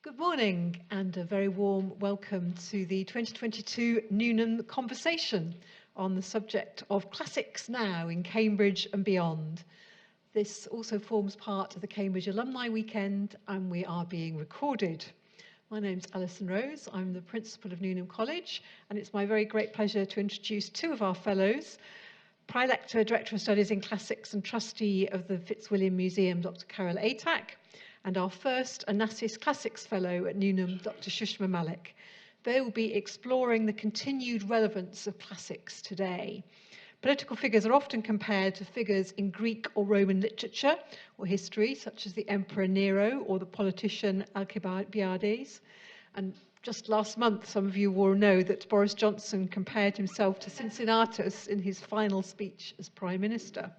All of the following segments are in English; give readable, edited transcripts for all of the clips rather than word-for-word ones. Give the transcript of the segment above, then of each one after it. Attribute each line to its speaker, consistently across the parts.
Speaker 1: Good morning and a very warm welcome to the 2022 Newnham conversation on the subject of classics now in Cambridge and beyond. This also forms part of the Cambridge Alumni Weekend and we are being recorded. My name's Alison Rose, I'm the Principal of Newnham College, and it's my very great pleasure to introduce two of our fellows, Private Director of Studies in Classics and Trustee of the Fitzwilliam Museum, Dr Carol Atack, and our first Onassis Classics Fellow at Newnham, Dr Shushma Malik. They will be exploring the continued relevance of classics today. Political figures are often compared to figures in Greek or Roman literature or history, such as the Emperor Nero or the politician Alcibiades. And just last month, some of you will know that Boris Johnson compared himself to Cincinnatus in his final speech as Prime Minister.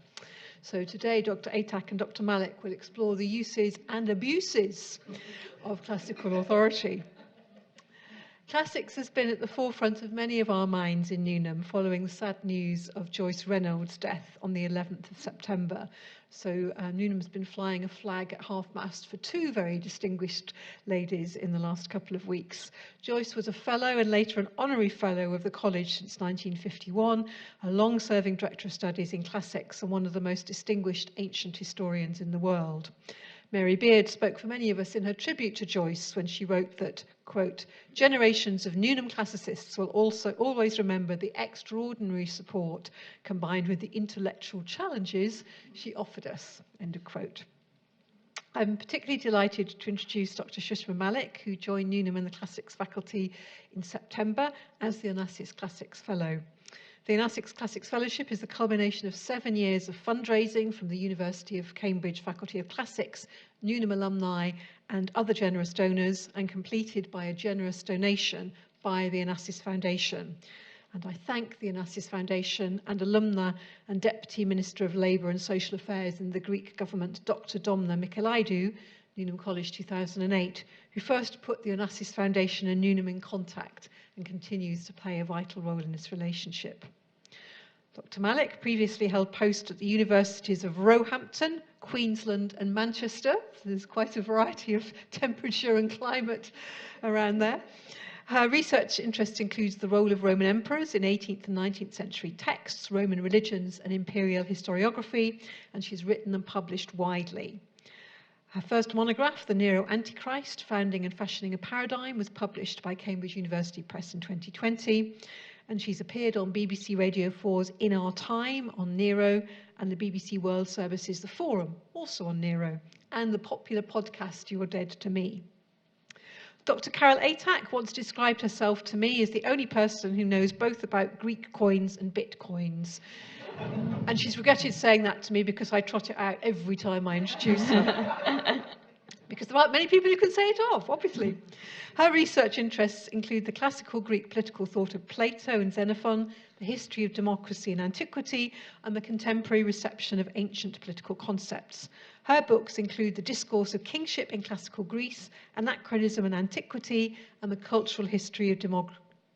Speaker 1: So today, Dr Atack and Dr Malik will explore the uses and abuses of classical authority. Classics has been at the forefront of many of our minds in Newnham following the sad news of Joyce Reynolds' death on the 11th of September. So Newnham has been flying a flag at half-mast for two very distinguished ladies in the last couple of weeks. Joyce was a fellow and later an honorary fellow of the college since 1951, a long-serving director of studies in classics and one of the most distinguished ancient historians in the world. Mary Beard spoke for many of us in her tribute to Joyce when she wrote that, quote, generations of Newnham classicists will also always remember the extraordinary support combined with the intellectual challenges she offered us, end of quote. I'm particularly delighted to introduce Dr Shushma Malik, who joined Newnham in the Classics faculty in September as the Onassis Classics Fellow. The Onassis Classics Fellowship is the culmination of 7 years of fundraising from the University of Cambridge Faculty of Classics, Newnham alumni and other generous donors, and completed by a generous donation by the Onassis Foundation. And I thank the Onassis Foundation and alumna and Deputy Minister of Labour and Social Affairs in the Greek government, Dr Domna Michailidou, Newnham College 2008, who first put the Onassis Foundation and Newnham in contact and continues to play a vital role in this relationship. Dr Malik previously held posts at the universities of Roehampton, Queensland and Manchester. So there's quite a variety of temperature and climate around there. Her research interest includes the role of Roman emperors in 18th and 19th century texts, Roman religions and imperial historiography, and she's written and published widely. Her first monograph, The Nero Antichrist, Founding and Fashioning a Paradigm, was published by Cambridge University Press in 2020. And she's appeared on BBC Radio 4's In Our Time on Nero and the BBC World Service's The Forum, also on Nero, and the popular podcast You're Dead to Me. Dr Carol Atack once described herself to me as the only person who knows both about Greek coins and bitcoins. And she's regretted saying that to me because I trot it out every time I introduce her. Because there aren't many people who can say it off, obviously. Her research interests include the classical Greek political thought of Plato and Xenophon, the history of democracy in antiquity, and the contemporary reception of ancient political concepts. Her books include The Discourse of Kingship in Classical Greece, Anachronism and Antiquity, and the Cultural History of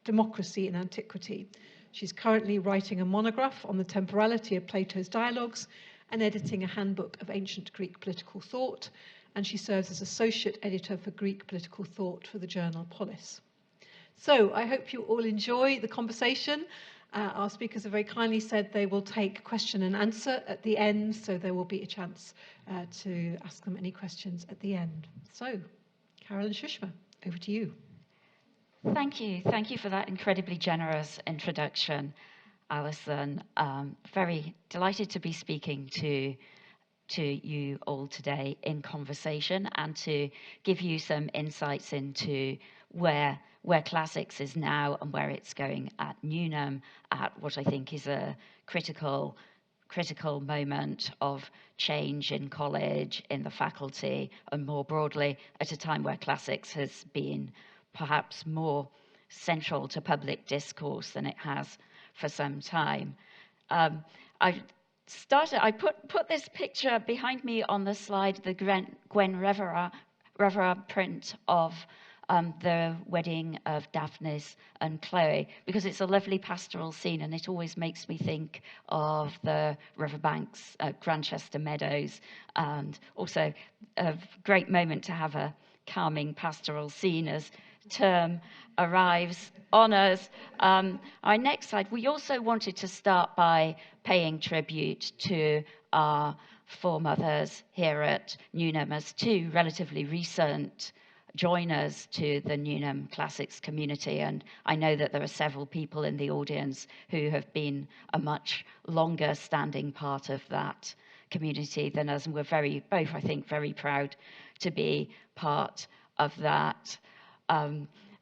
Speaker 1: Democracy in Antiquity. She's currently writing a monograph on the temporality of Plato's dialogues and editing a handbook of ancient Greek political thought, and she serves as associate editor for Greek political thought for the journal Polis. So I hope you all enjoy the conversation. Our speakers have very kindly said they will take question and answer at the end, so there will be a chance to ask them any questions at the end. So, Carol and Shushma, over to you.
Speaker 2: Thank you. Thank you for that incredibly generous introduction, Alison. Very delighted to be speaking to you all today in conversation and to give you some insights into where classics is now and where it's going at Newnham at what I think is a critical moment of change in college, in the faculty, and more broadly at a time where classics has been perhaps more central to public discourse than it has for some time. I put this picture behind me on the slide, the Gwen Revera print of the wedding of Daphnis and Chloe, because it's a lovely pastoral scene and it always makes me think of the riverbanks at Grantchester Meadows, and also a great moment to have a calming pastoral scene as term arrives on us. Our next slide, we also wanted to start by paying tribute to our foremothers here at Newnham as two relatively recent joiners to the Newnham Classics community. And I know that there are several people in the audience who have been a much longer standing part of that community than us. And we're both, I think, very proud to be part of that.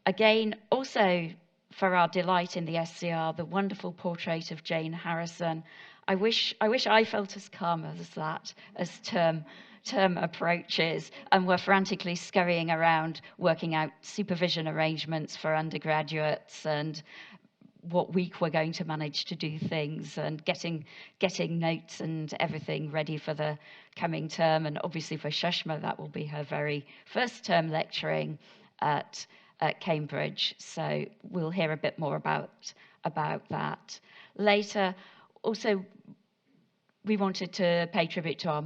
Speaker 2: Again, also for our delight in the SCR, the wonderful portrait of Jane Harrison. I wish I felt as calm as that as term approaches, and we're frantically scurrying around working out supervision arrangements for undergraduates and what week we're going to manage to do things, and getting notes and everything ready for the coming term. And obviously for Shushma, that will be her very first term lecturing at Cambridge. So we'll hear a bit more about that later. Also, we wanted to pay tribute to our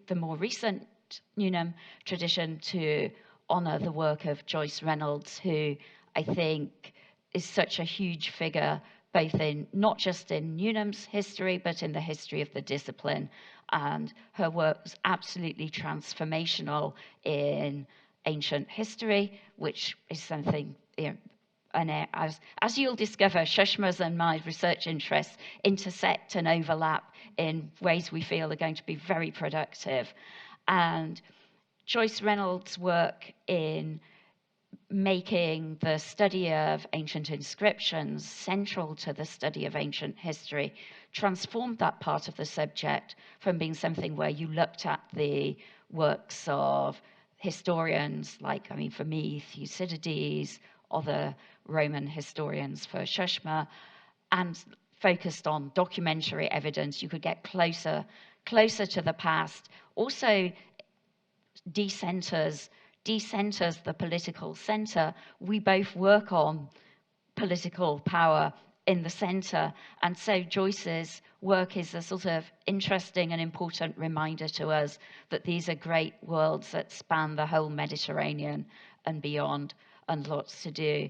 Speaker 2: the more recent Newnham tradition to honour the work of Joyce Reynolds, who I think is such a huge figure, both in not just in Newnham's history, but in the history of the discipline. And her work was absolutely transformational in ancient history, which is something, and as you'll discover, Shushma's and my research interests intersect and overlap in ways we feel are going to be very productive. And Joyce Reynolds' work in making the study of ancient inscriptions central to the study of ancient history transformed that part of the subject from being something where you looked at the works of historians, like, for me, Thucydides, other Roman historians for Shushma, and focused on documentary evidence. You could get closer to the past. Also, decenters the political center. We both work on political power in the center, and so Joyce's work is a sort of interesting and important reminder to us that these are great worlds that span the whole Mediterranean and beyond, and lots to do.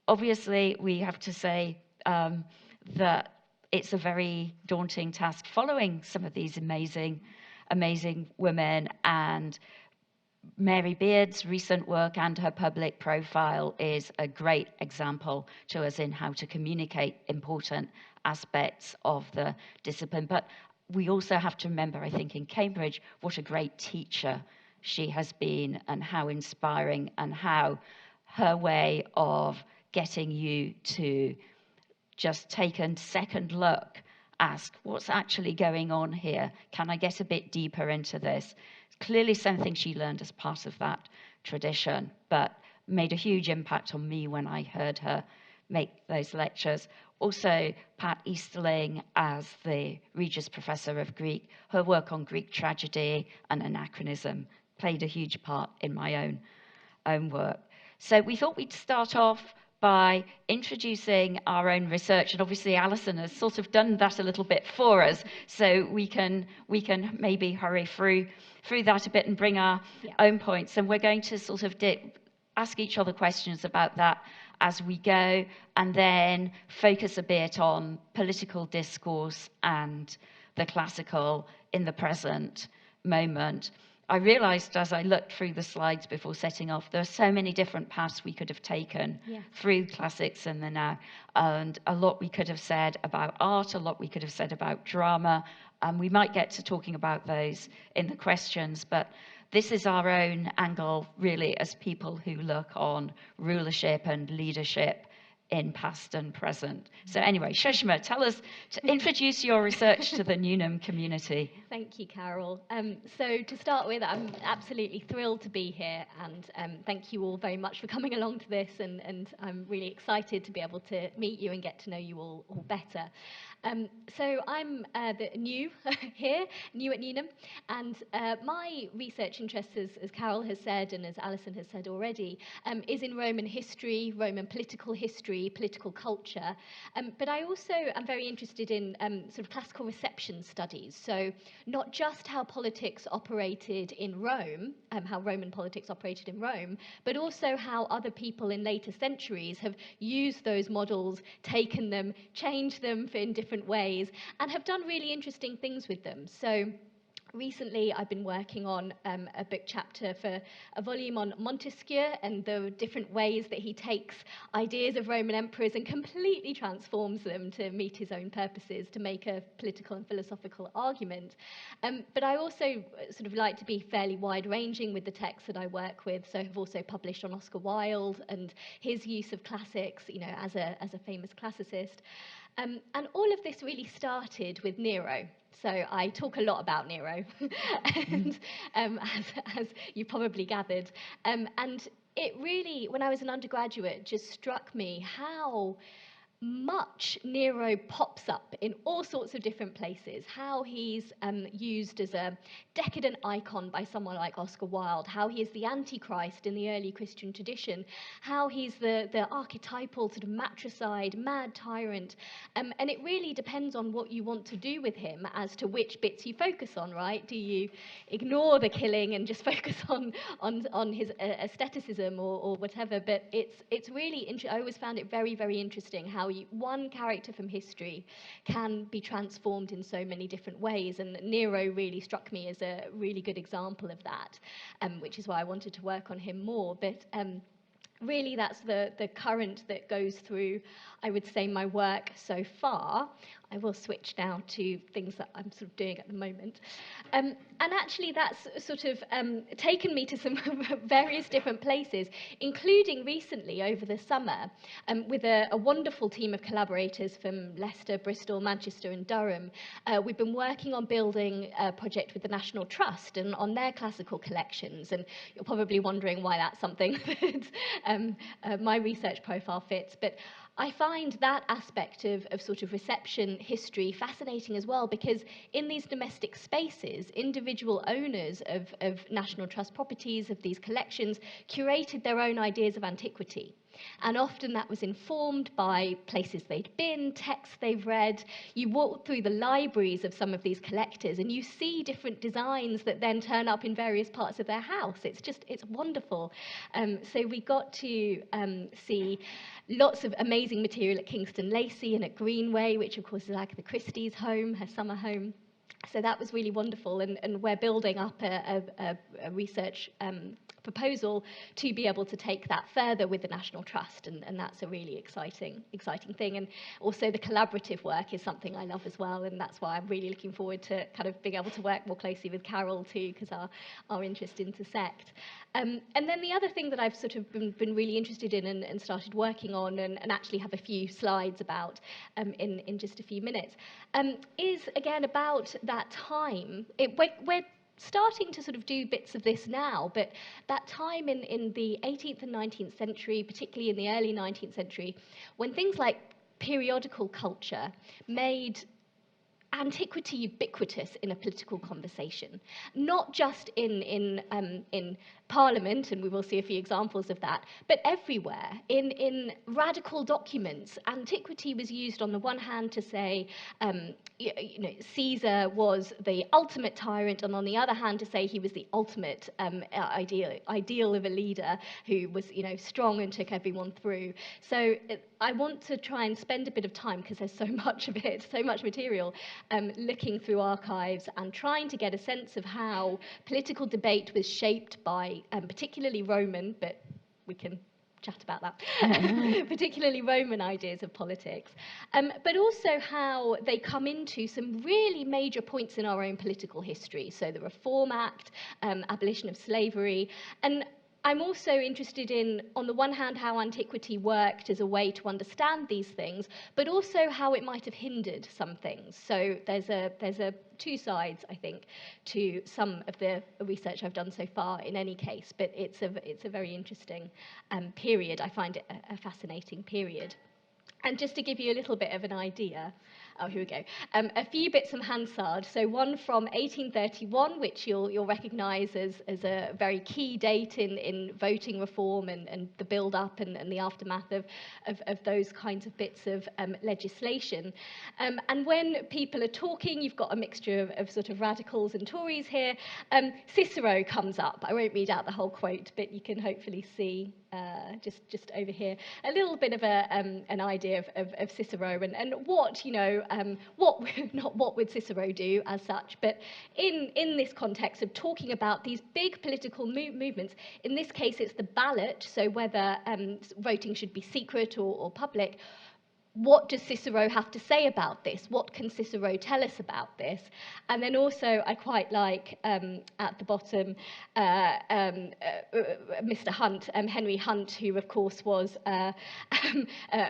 Speaker 2: Obviously, we have to say that it's a very daunting task following some of these amazing women, and Mary Beard's recent work and her public profile is a great example to us in how to communicate important aspects of the discipline. But we also have to remember, I think, in Cambridge, what a great teacher she has been, and how inspiring, and how her way of getting you to just take a second look, ask, what's actually going on here? Can I get a bit deeper into this? Clearly something she learned as part of that tradition, but made a huge impact on me when I heard her make those lectures. Also, Pat Easterling as the Regius Professor of Greek, her work on Greek tragedy and anachronism played a huge part in my own work. So we thought we'd start off by introducing our own research, and obviously Alison has sort of done that a little bit for us, so we can maybe hurry through that a bit and bring our own points, and we're going to sort of ask each other questions about that as we go, and then focus a bit on political discourse and the classical in the present moment. I realized as I looked through the slides before setting off, there are so many different paths we could have taken through classics and the now, and a lot we could have said about art, a lot we could have said about drama, and we might get to talking about those in the questions, but this is our own angle, really, as people who look on rulership and leadership in past and present. So anyway, Shushma, tell us, to introduce your research to the Newnham community.
Speaker 3: Thank you, Carol. So to start with, I'm absolutely thrilled to be here, and thank you all very much for coming along to this, and I'm really excited to be able to meet you and get to know you all better. So I'm new here, new at Newnham, and my research interest, as Carol has said and as Alison has said already, is in Roman history, Roman political history, political culture, but I also am very interested in sort of classical reception studies, so not just how politics operated in Rome, how Roman politics operated in Rome, but also how other people in later centuries have used those models, taken them, changed them in different ways, and have done really interesting things with them. So recently, I've been working on a book chapter for a volume on Montesquieu and the different ways that he takes ideas of Roman emperors and completely transforms them to meet his own purposes, to make a political and philosophical argument. But I also sort of like to be fairly wide-ranging with the texts that I work with, so I've also published on Oscar Wilde and his use of classics, you know, as a famous classicist. And all of this really started with Nero. So I talk a lot about Nero, and as you probably gathered. And it really, when I was an undergraduate, just struck me how much Nero pops up in all sorts of different places, how he's used as a decadent icon by someone like Oscar Wilde, how he is the Antichrist in the early Christian tradition, how he's the archetypal sort of matricide, mad tyrant, and it really depends on what you want to do with him as to which bits you focus on, right? Do you ignore the killing and just focus on his aestheticism or whatever? But it's really I always found it very, very interesting how one character from history can be transformed in so many different ways, and Nero really struck me as a really good example of that, which is why I wanted to work on him more. But really that's the current that goes through, I would say, my work so far. I will switch now to things that I'm sort of doing at the moment. And actually that's sort of taken me to some various different places, including recently over the summer with a wonderful team of collaborators from Leicester, Bristol, Manchester and Durham. We've been working on building a project with the National Trust and on their classical collections. And you're probably wondering why that's something that my research profile fits. But I find that aspect of sort of reception history fascinating as well, because in these domestic spaces, individual owners of National Trust properties, of these collections, curated their own ideas of antiquity. And often that was informed by places they'd been, texts they've read. You walk through the libraries of some of these collectors and you see different designs that then turn up in various parts of their house. It's wonderful. So we got to see lots of amazing material at Kingston Lacey and at Greenway, which of course is Agatha Christie's home, her summer home. So that was really wonderful, and we're building up a research proposal to be able to take that further with the National Trust, and that's a really exciting thing. And also the collaborative work is something I love as well, and that's why I'm really looking forward to kind of being able to work more closely with Carol too, because our interests intersect. And then the other thing that I've sort of been really interested in and started working on, and actually have a few slides about in just a few minutes, is again about that time. We're starting to sort of do bits of this now, but that time in the 18th and 19th century, particularly in the early 19th century, when things like periodical culture made antiquity ubiquitous in a political conversation, not just in Parliament, and we will see a few examples of that, but everywhere. In radical documents, antiquity was used on the one hand to say, Caesar was the ultimate tyrant, and on the other hand to say he was the ultimate ideal of a leader who was, strong and took everyone through. So I want to try and spend a bit of time, because there's so much of it, so much material, looking through archives and trying to get a sense of how political debate was shaped by particularly Roman, but we can chat about that, particularly Roman ideas of politics, but also how they come into some really major points in our own political history. So the Reform Act, abolition of slavery, and I'm also interested in, on the one hand, how antiquity worked as a way to understand these things, but also how it might have hindered some things. So there's a two sides, I think, to some of the research I've done so far in any case, but it's a very interesting period. I find it a fascinating period. And just to give you a little bit of an idea, oh, here we go. A few bits from Hansard. So one from 1831, which you'll recognise as a very key date in voting reform and the build-up and the aftermath of those kinds of bits of legislation. And when people are talking, you've got a mixture of sort of radicals and Tories here. Cicero comes up. I won't read out the whole quote, but you can hopefully see just over here a little bit of an idea of Cicero and what, you know, not what would Cicero do as such, but in this context of talking about these big political movements. In this case, it's the ballot, so whether voting should be secret or public. What does Cicero have to say about this? What can Cicero tell us about this? And then also, I quite like at the bottom, Mr. Hunt, Henry Hunt, who of course was a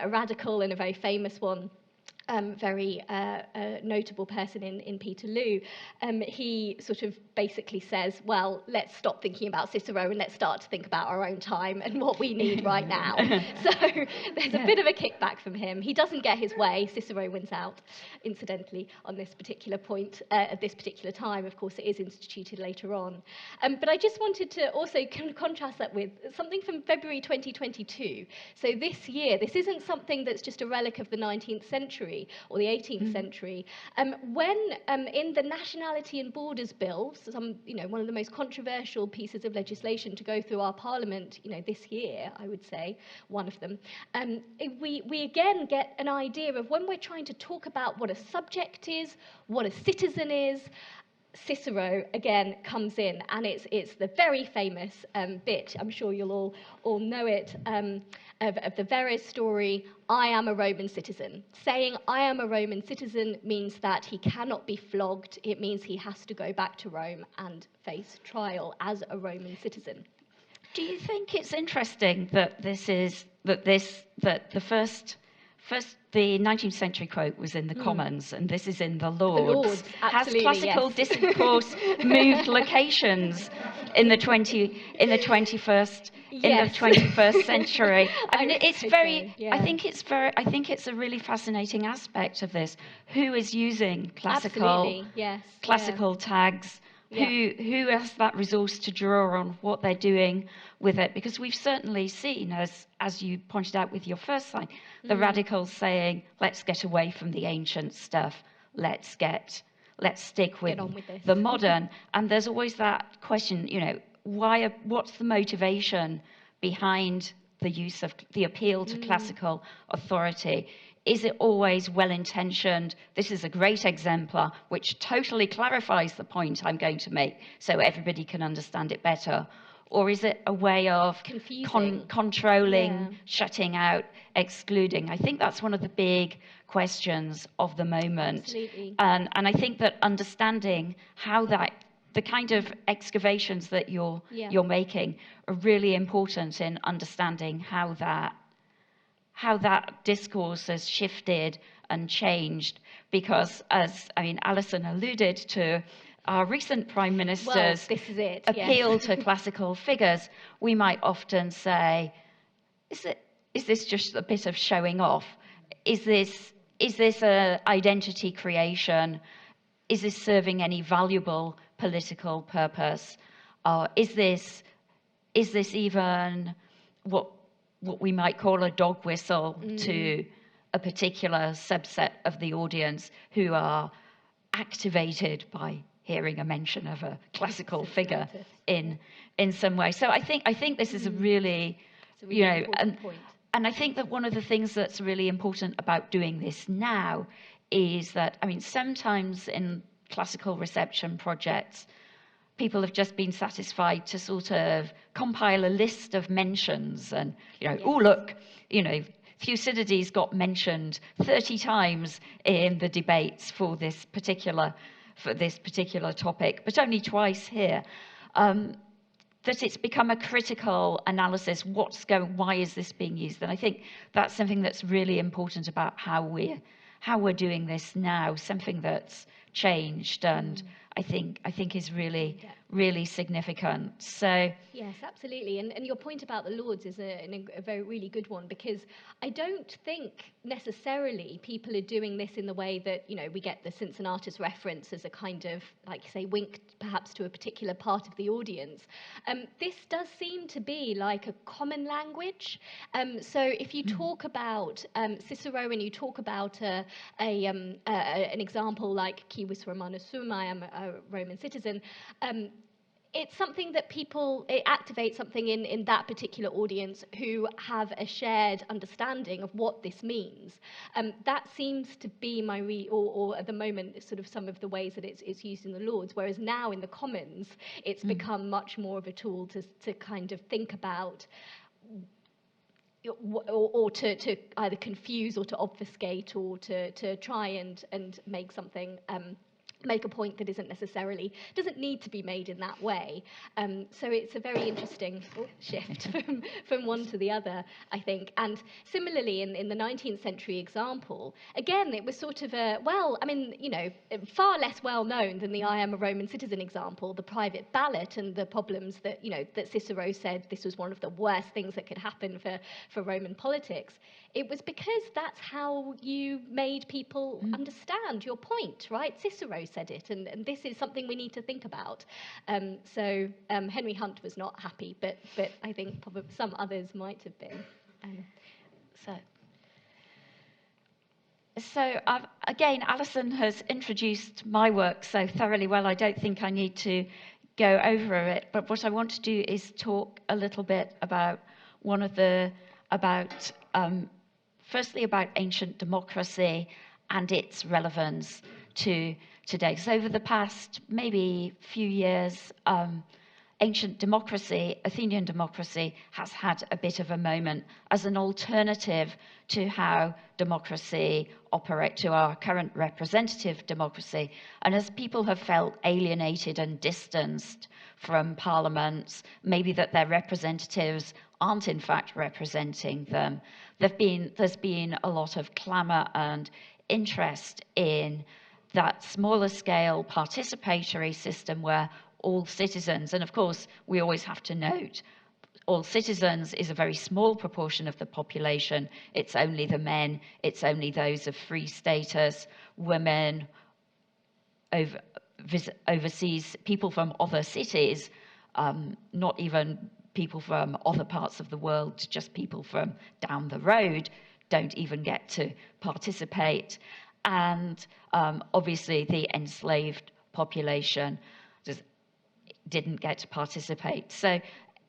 Speaker 3: radical and a very famous one. Very notable person in Peterloo. He sort of basically says, well, let's stop thinking about Cicero and let's start to think about our own time and what we need right now. So there's a bit of a kickback from him. He doesn't get his way. Cicero wins out, incidentally, on this particular point at this particular time. Of course, it is instituted later on. But I just wanted to also contrast that with something from February 2022. So this year, this isn't something that's just a relic of the 19th century or the 18th century, when in the Nationality and Borders Bill, one of the most controversial pieces of legislation to go through our Parliament, this year, I would say, one of them, we again get an idea of when we're trying to talk about what a subject is, what a citizen is. Cicero again comes in, and it's the very famous bit. I'm sure you'll all know it. Of the Verres story, I am a Roman citizen. Saying I am a Roman citizen means that he cannot be flogged. It means he has to go back to Rome and face trial as a Roman citizen.
Speaker 2: Do you think it's interesting that the first the 19th century quote was in the Commons, and this is in the Lords? Has classical discourse moved locations in the 21st century? I mean, it's very. Yeah. I think it's a really fascinating aspect of this. Who is using classical tags? Yeah. Who has that resource to draw on what they're doing with it? Because we've certainly seen, as you pointed out with your first slide, the radicals saying, let's get away from the ancient stuff, let's stick with the modern. And there's always that question, what's the motivation behind the use of the appeal to classical authority? Is it always well-intentioned? This is a great exemplar, which totally clarifies the point I'm going to make so everybody can understand it better. Or is it a way of controlling, shutting out, excluding? I think that's one of the big questions of the moment.
Speaker 3: Absolutely.
Speaker 2: And I think that understanding how the kind of excavations that you're making are really important in understanding how that discourse has shifted and changed, because Alison alluded to our recent Prime Minister's appeal to classical figures. We might often say, is this just a bit of showing off? Is this an identity creation? Is this serving any valuable political purpose? Is this even what we might call a dog whistle to a particular subset of the audience who are activated by hearing a mention of a classical figure in some way? So I think this is a really
Speaker 3: important point.
Speaker 2: And I think that one of the things that's really important about doing this now is that, sometimes in classical reception projects, people have just been satisfied to sort of compile a list of mentions and, oh, look, Thucydides got mentioned 30 times in the debates for this particular topic, but only twice here. That it's become a critical analysis. Why is this being used? And I think that's something that's really important about how we're doing this now, something that's changed and I think is really really significant. So
Speaker 3: yes, absolutely. And your point about the Lords is a very really good one, because I don't think necessarily people are doing this in the way that, we get the Cincinnatus reference as a kind of, like you say, wink perhaps to a particular part of the audience. This does seem to be like a common language. So if you talk about Cicero and you talk about an example like civis Romanus sum, I am a Roman citizen, it's something that it activates something in that particular audience who have a shared understanding of what this means. That seems to be or at the moment, sort of some of the ways that it's used in the Lords, whereas now in the Commons, it's become much more of a tool to kind of think about, or to either confuse or to obfuscate or to try and make something make a point that doesn't need to be made in that way. So it's a very interesting shift from one to the other, I think. And similarly, in the 19th century example, again, it was sort of far less well known than the I am a Roman citizen example, the private ballot and the problems that, that Cicero said this was one of the worst things that could happen for Roman politics. It was because that's how you made people understand your point, right? Cicero said it, and this is something we need to think about. So Henry Hunt was not happy, but I think probably some others might have been.
Speaker 2: So again, Alison has introduced my work so thoroughly well, I don't think I need to go over it. But what I want to do is talk a little bit about firstly about ancient democracy and its relevance to today. So over the past maybe few years, ancient democracy, Athenian democracy, has had a bit of a moment as an alternative to how democracy operates, to our current representative democracy. And as people have felt alienated and distanced from parliaments, maybe that their representatives aren't in fact representing them, there's been a lot of clamour and interest in that smaller scale participatory system where all citizens, and of course we always have to note, all citizens is a very small proportion of the population. It's only the men, it's only those of free status, women, overseas, people from other cities, not even people from other parts of the world, just people from down the road don't even get to participate. And obviously the enslaved population just didn't get to participate. So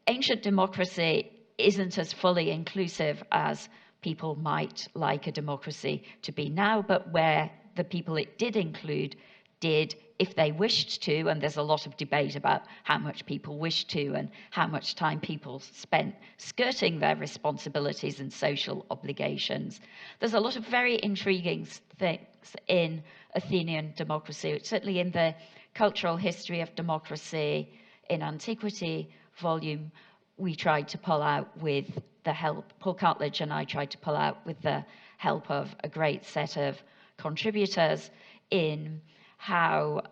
Speaker 2: ancient democracy isn't as fully inclusive as people might like a democracy to be now, but where the people it did include did, if they wished to, and there's a lot of debate about how much people wish to and how much time people spent skirting their responsibilities and social obligations. There's a lot of very intriguing things in Athenian democracy, certainly in the Cultural History of Democracy in Antiquity volume, we tried to pull out with the help, Paul Cartledge and I tried to pull out with the help of a great set of contributors in how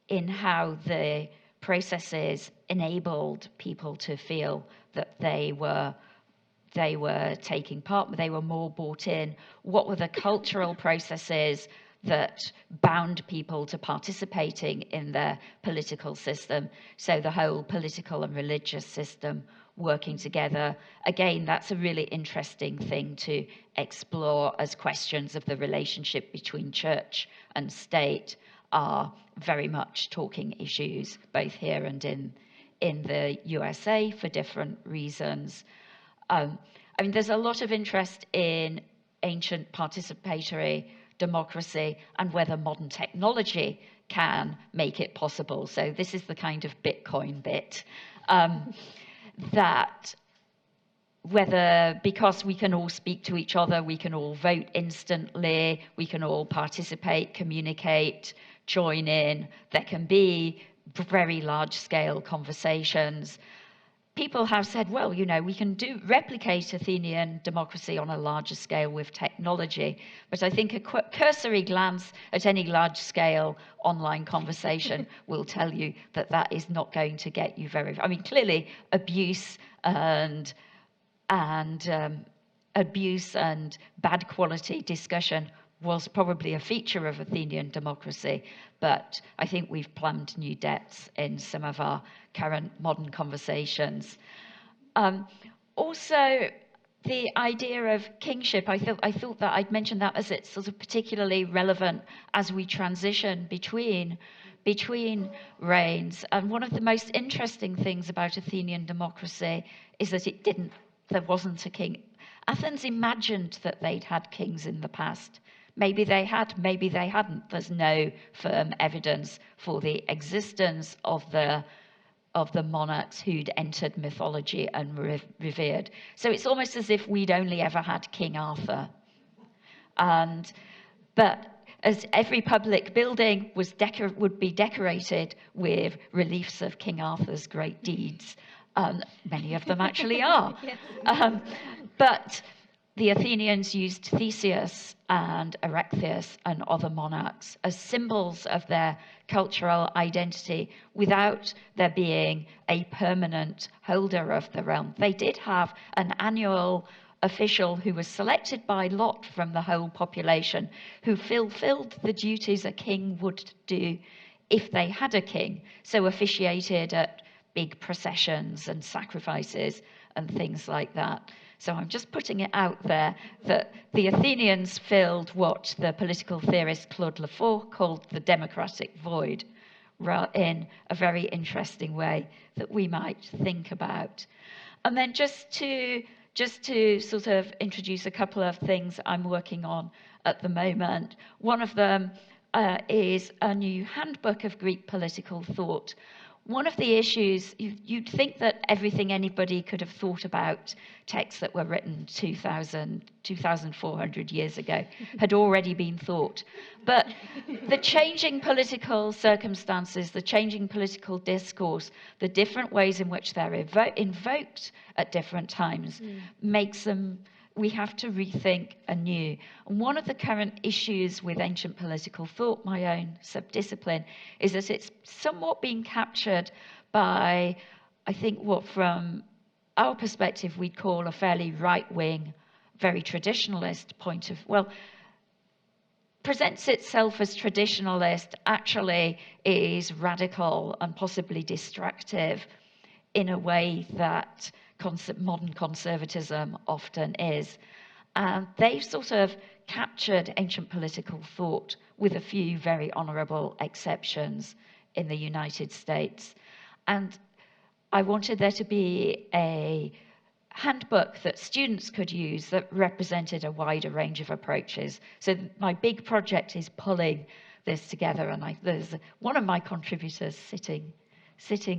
Speaker 2: the processes enabled people to feel that they were taking part, they were more bought in. What were the cultural processes that bound people to participating in their political system? So the whole political and religious system working together. Again, that's a really interesting thing to explore, as questions of the relationship between church and state are very much talking issues, both here and in the USA for different reasons. There's a lot of interest in ancient participatory democracy and whether modern technology can make it possible. So this is the kind of Bitcoin bit. That whether, because we can all speak to each other, we can all vote instantly, we can all participate, communicate, join in, there can be very large-scale conversations. people have said, well, we can replicate Athenian democracy on a larger scale with technology. But I think a cursory glance at any large-scale online conversation will tell you that that is not going to get you very. I mean, clearly, abuse and bad quality discussion was probably a feature of Athenian democracy, but I think we've plumbed new depths in some of our current modern conversations. Also, the idea of kingship, I thought that I'd mention that as it's sort of particularly relevant as we transition between reigns. And one of the most interesting things about Athenian democracy is that there wasn't a king. Athens imagined that they'd had kings in the past. Maybe they had, maybe they hadn't. There's no firm evidence for the existence of the monarchs who'd entered mythology and revered. So it's almost as if we'd only ever had King Arthur. But as every public building would be decorated with reliefs of King Arthur's great deeds. Many of them actually are. Yes. But the Athenians used Theseus and Erechtheus and other monarchs as symbols of their cultural identity without there being a permanent holder of the realm. They did have an annual official who was selected by lot from the whole population, who fulfilled the duties a king would do if they had a king, so officiated at big processions and sacrifices and things like that. So I'm just putting it out there that the Athenians filled what the political theorist Claude Lefort called the democratic void in a very interesting way that we might think about. And then just to sort of introduce a couple of things I'm working on at the moment. One of them is a new handbook of Greek political thought. One of the issues, you'd think that everything anybody could have thought about texts that were written 2,400 years ago had already been thought. But the changing political circumstances, the changing political discourse, the different ways in which they're invoked at different times makes them, we have to rethink anew. And one of the current issues with ancient political thought, my own subdiscipline, is that it's somewhat being captured by, I think, what from our perspective we'd call a fairly right-wing, very traditionalist point of, presents itself as traditionalist, actually is radical and possibly destructive in a way that modern conservatism often is. And they've sort of captured ancient political thought with a few very honourable exceptions in the United States. And I wanted there to be a handbook that students could use that represented a wider range of approaches. So my big project is pulling this together, and there's one of my contributors sitting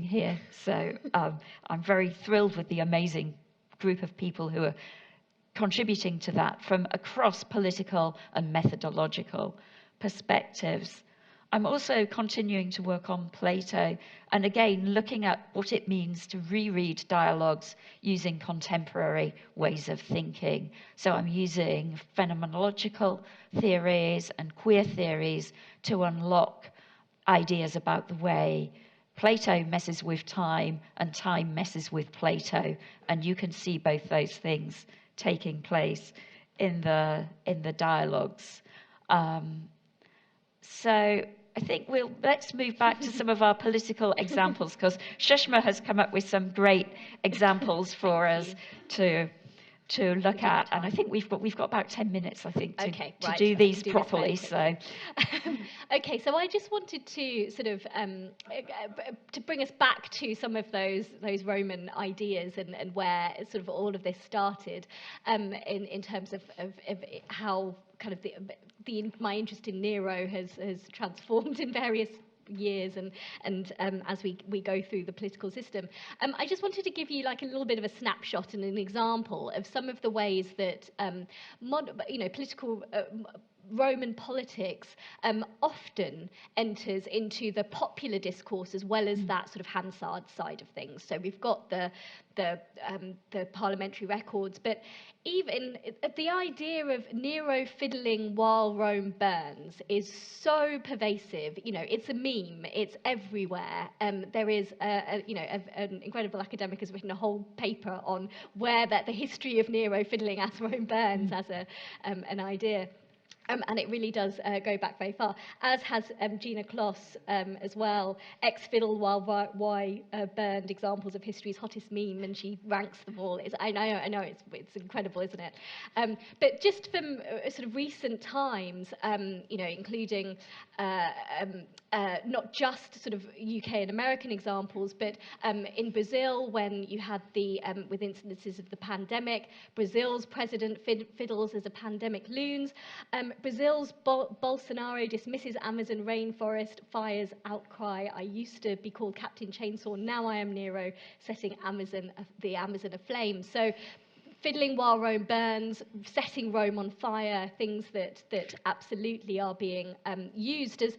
Speaker 2: here. So I'm very thrilled with the amazing group of people who are contributing to that from across political and methodological perspectives. I'm also continuing to work on Plato, and again, looking at what it means to reread dialogues using contemporary ways of thinking. So I'm using phenomenological theories and queer theories to unlock ideas about the way Plato messes with time and time messes with Plato, and you can see both those things taking place in the dialogues. So I think let's move back to some of our political examples, because Shushma has come up with some great examples for us to look at, and I think we've got about 10 minutes, I think, to do these properly. So,
Speaker 3: okay, so I just wanted to sort of to bring us back to some of those Roman ideas and where sort of all of this started, in terms of how kind of my interest in Nero has transformed in various years and as we go through the political system. I just wanted to give you like a little bit of a snapshot and an example of some of the ways that political Roman politics often enters into the popular discourse as well as that sort of Hansard side of things. So we've got the parliamentary records, but even the idea of Nero fiddling while Rome burns is so pervasive. You know, it's a meme. It's everywhere. There is, an incredible academic has written a whole paper on where the history of Nero fiddling as Rome burns as an idea. And it really does go back very far, as has Gina Kloss as well. Ex-fiddle while Y burned, examples of history's hottest meme, and she ranks them all. I know, it's incredible, isn't it? But just from sort of recent times, including not just sort of UK and American examples, but in Brazil, when you had with incidences of the pandemic, Brazil's president fiddles as a pandemic loons. Brazil's Bolsonaro dismisses Amazon rainforest fires outcry. I used to be called Captain Chainsaw. Now I am Nero, setting the Amazon aflame. So fiddling while Rome burns, setting Rome on fire, things that absolutely are being used as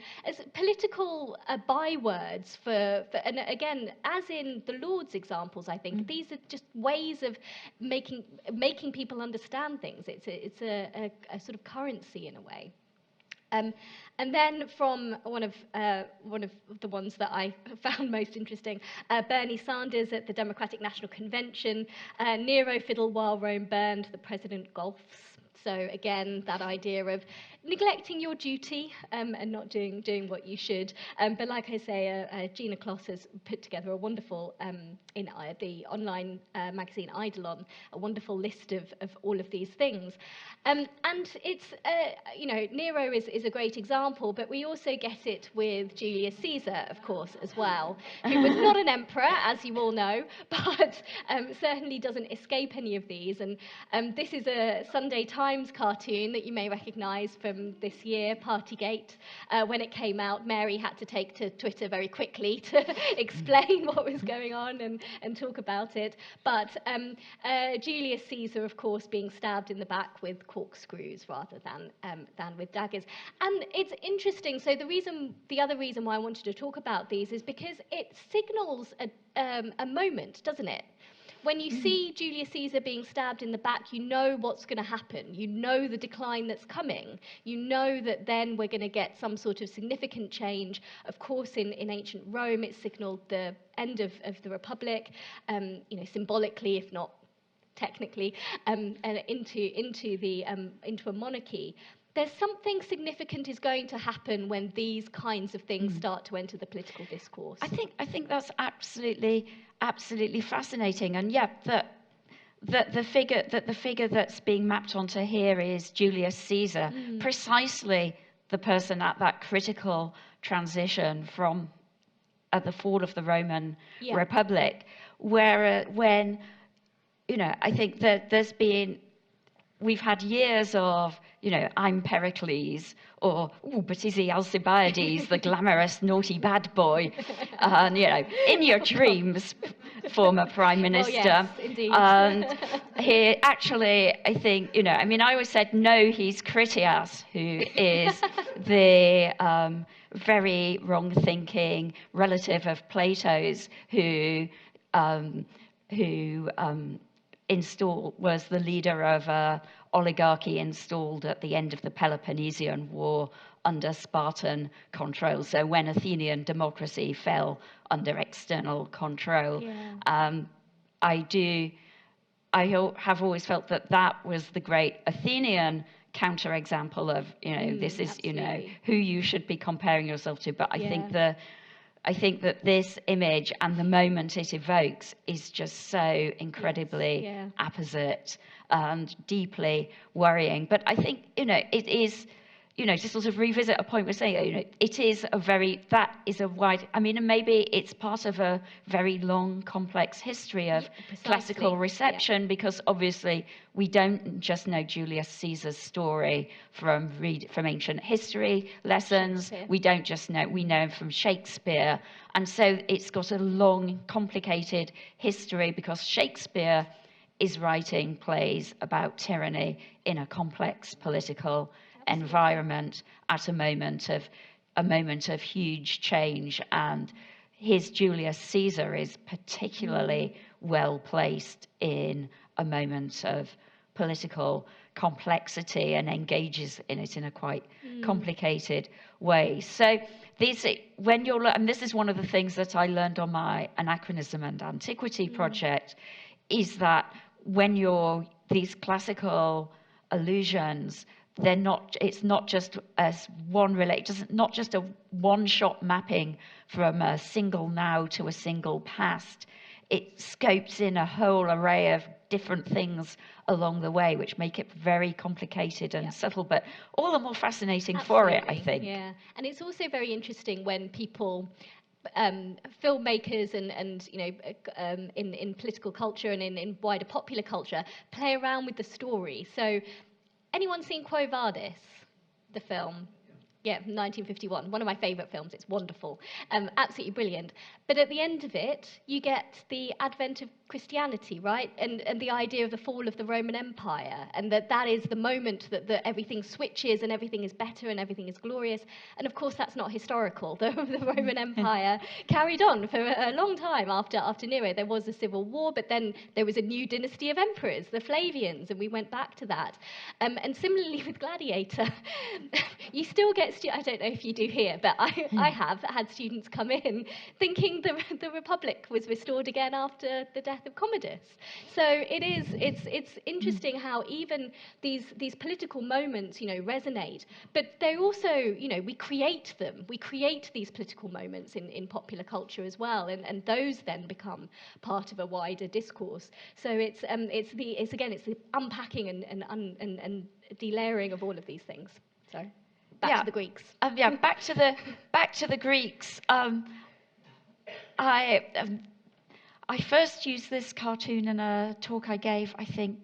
Speaker 3: political bywords for, and again, as in the Lord's examples, I think, these are just ways of making people understand things. It's a sort of currency in a way. And then from one of the ones that I found most interesting, Bernie Sanders at the Democratic National Convention, Nero fiddle while Rome burned, the president golfs. So again, that idea of neglecting your duty and not doing what you should. But like I say, Gina Kloss has put together a wonderful, in the online magazine Eidolon, a wonderful list of all of these things. And it's, Nero is a great example, but we also get it with Julius Caesar, of course, as well, who was not an emperor, as you all know, but certainly doesn't escape any of these. And this is a Sunday Times cartoon that you may recognise from this year, Partygate. When it came out, Mary had to take to Twitter very quickly to explain what was going on and talk about it. But Julius Caesar, of course, being stabbed in the back with corkscrews rather than with daggers. And it's interesting. So the other reason why I wanted to talk about these is because it signals a moment, doesn't it? When you see Julius Caesar being stabbed in the back, you know what's going to happen. You know the decline that's coming. You know that then we're going to get some sort of significant change. Of course, in ancient Rome, it signaled the end of the Republic, symbolically, if not technically, and into a monarchy. There's something significant is going to happen when these kinds of things start to enter the political discourse.
Speaker 2: I think that's absolutely fascinating, and yeah, the figure that's being mapped onto here is Julius Caesar, precisely the person at that critical transition from the fall of the Roman Republic, where when I think that we've had years of, I'm Pericles, or, but is he Alcibiades, the glamorous, naughty, bad boy? And, in your dreams, former Prime Minister.
Speaker 3: Well, yes, indeed.
Speaker 2: And he actually, I think, I always said, no, he's Critias, who is the very wrong-thinking relative of Plato's, who was the leader of an oligarchy installed at the end of the Peloponnesian War under Spartan control. So when Athenian democracy fell under external control, I have always felt that was the great Athenian counterexample of, this is, who you should be comparing yourself to. But I think that this image and the moment it evokes is just so incredibly apposite and deeply worrying. But I think, it is, to sort of revisit a point we're saying, it is that is a wide, and maybe it's part of a very long, complex history of classical reception, because obviously we don't just know Julius Caesar's story from ancient history lessons. We don't just know, we know him from Shakespeare. And so it's got a long, complicated history, because Shakespeare is writing plays about tyranny in a complex political environment at a moment of huge change. And his Julius Caesar is particularly well placed in a moment of political complexity and engages in it in a quite complicated way. So when you're, and this is one of the things that I learned on my Anachronism and Antiquity project, is that when you're these classical allusions, it's not just as not just a one-shot mapping from a single now to a single past. It scopes in a whole array of different things along the way, which make it very complicated and subtle, but all the more fascinating for it, I think.
Speaker 3: Yeah, and it's also very interesting when people, filmmakers and you know, in political culture and in wider popular culture, play around with the story. So, anyone seen Quo Vadis, the film? Yeah, 1951, one of my favourite films. It's wonderful, absolutely brilliant. But at the end of it, you get the advent of Christianity, right? And the idea of the fall of the Roman Empire, and that is the moment that everything switches and everything is better and everything is glorious. And of course, that's not historical. The Roman Empire carried on for a long time after Nero. There was a civil war, but then there was a new dynasty of emperors, the Flavians, and we went back to that. And similarly with Gladiator, you still get, I don't know if you do here, but I have had students come in thinking the Republic was restored again after the death of Commodus. So it's interesting how even these political moments, you know, resonate, but they also, you know, we create them. We create these political moments in popular culture as well, and those then become part of a wider discourse. So it's the unpacking and delayering of all of these things. So back to the Greeks.
Speaker 2: Back to the Greeks. I first used this cartoon in a talk I gave, I think,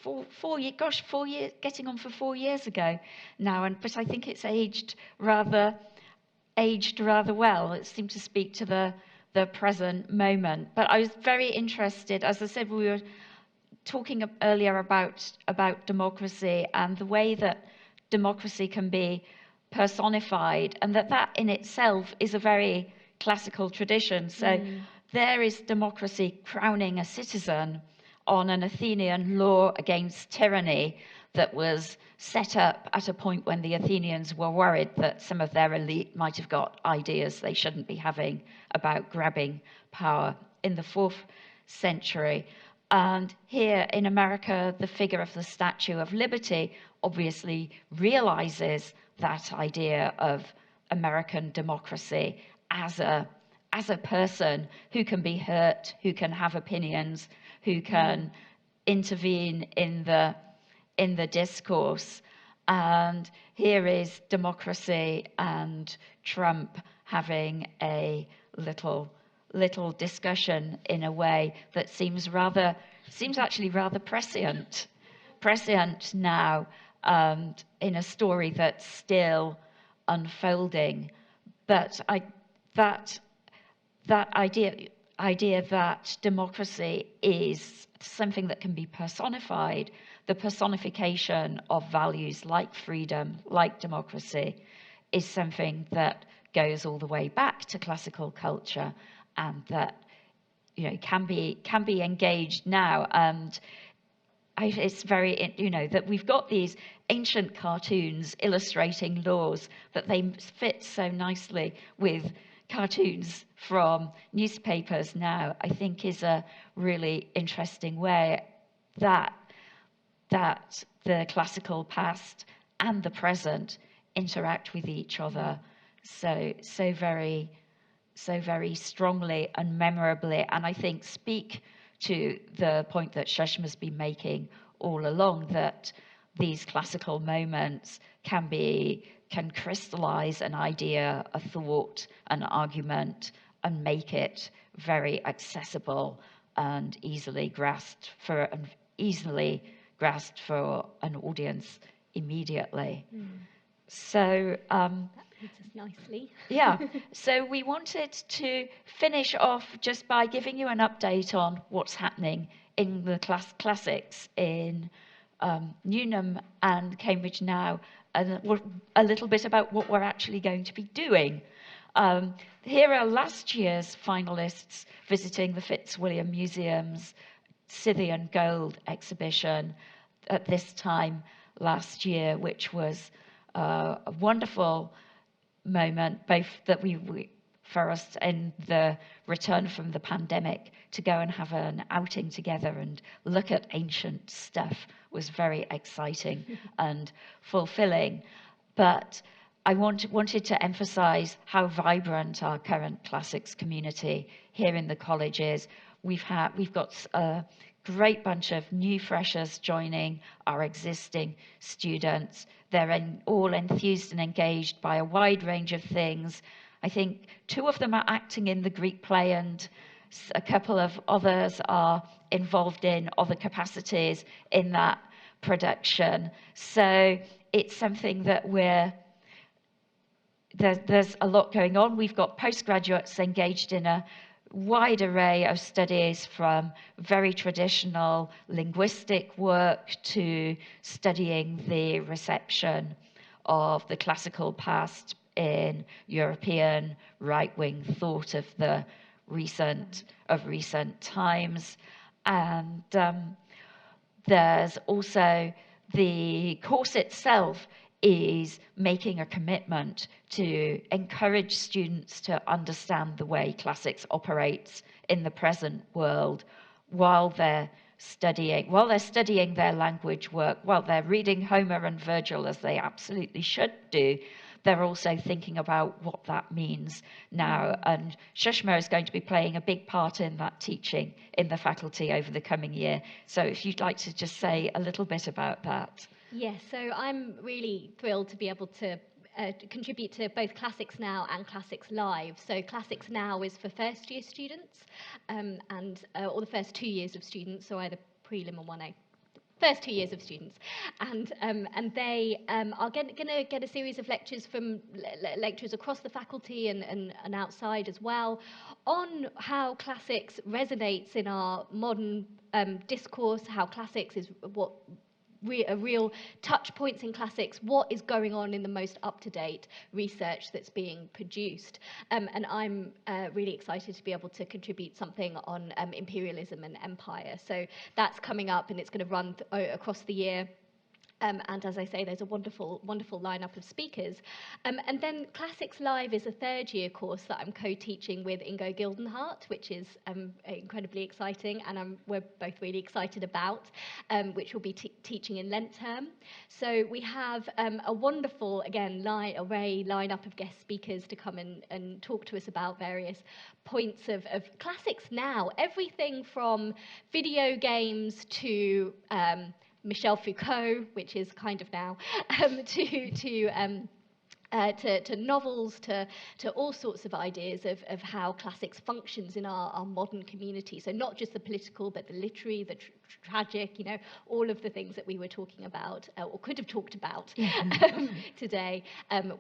Speaker 2: 4 years, getting on for 4 years ago now, but I think it's aged rather well. It seemed to speak to the present moment. But I was very interested, as I said, we were talking earlier about democracy and the way that democracy can be personified, and that in itself is a very classical tradition. So there is democracy crowning a citizen on an Athenian law against tyranny that was set up at a point when the Athenians were worried that some of their elite might have got ideas they shouldn't be having about grabbing power in the 4th century. And here in America, the figure of the Statue of Liberty obviously realizes that idea of American democracy as a person who can be hurt, who can have opinions, who can intervene in the discourse. And here is democracy and Trump having a little discussion in a way that seems actually rather prescient now, and in a story that's still unfolding. But that idea that democracy is something that can be personified, the personification of values like freedom, like democracy, is something that goes all the way back to classical culture, and that, you know, can be engaged now. And it's very, you know, that we've got these ancient cartoons illustrating laws, that they fit so nicely with cartoons from newspapers now, I think is a really interesting way that the classical past and the present interact with each other so very strongly and memorably, and I think speak to the point that Shushma's been making all along, that these classical moments can crystallize an idea, a thought, an argument, and make it very accessible and easily grasped for an audience immediately. So
Speaker 3: that leads us nicely.
Speaker 2: Yeah. So we wanted to finish off just by giving you an update on what's happening in the classics in Newnham and Cambridge Now a little bit about what we're actually going to be doing. Here are last year's finalists visiting the Fitzwilliam Museum's Scythian Gold exhibition at this time last year, which was a wonderful moment, both that for us in the return from the pandemic to go and have an outing together and look at ancient stuff was very exciting and fulfilling. But I wanted to emphasize how vibrant our current classics community here in the college is. We've got a great bunch of new freshers joining our existing students. They're all enthused and engaged by a wide range of things. I think 2 of them are acting in the Greek play, and a couple of others are involved in other capacities in that production. So it's something that there's a lot going on. We've got postgraduates engaged in a wide array of studies, from very traditional linguistic work to studying the reception of the classical past in European right-wing thought of recent times. And there's also the course itself is making a commitment to encourage students to understand the way classics operates in the present world while they're studying their language work, while they're reading Homer and Virgil, as they absolutely should do. They're also thinking about what that means now. And Shushma is going to be playing a big part in that teaching in the faculty over the coming year. So if you'd like to just say a little bit about that.
Speaker 3: Yes, so I'm really thrilled to be able to contribute to both Classics Now and Classics Live. So Classics Now is for first year students or the first 2 years of students, so either prelim or 1A. First 2 years of students, and they are going to get a series of lectures from lecturers across the faculty and outside as well on how classics resonates in our modern discourse, how classics is what real touch points in classics, what is going on in the most up-to-date research that's being produced. And I'm really excited to be able to contribute something on imperialism and empire. So that's coming up, and it's going to run across the year. And as I say, there's a wonderful lineup of speakers. And then Classics Live is a 3rd year course that I'm co-teaching with Ingo Gildenhart, which is incredibly exciting, and we're both really excited about, which will be teaching in Lent term. So we have a wonderful, again, lineup of guest speakers to come and talk to us about various points of classics now, everything from video games to Michel Foucault, which is kind of now, to novels, to all sorts of ideas of how classics functions in our modern community. So not just the political, but the literary, the tragic, all of the things that we were talking about, or could have talked about today,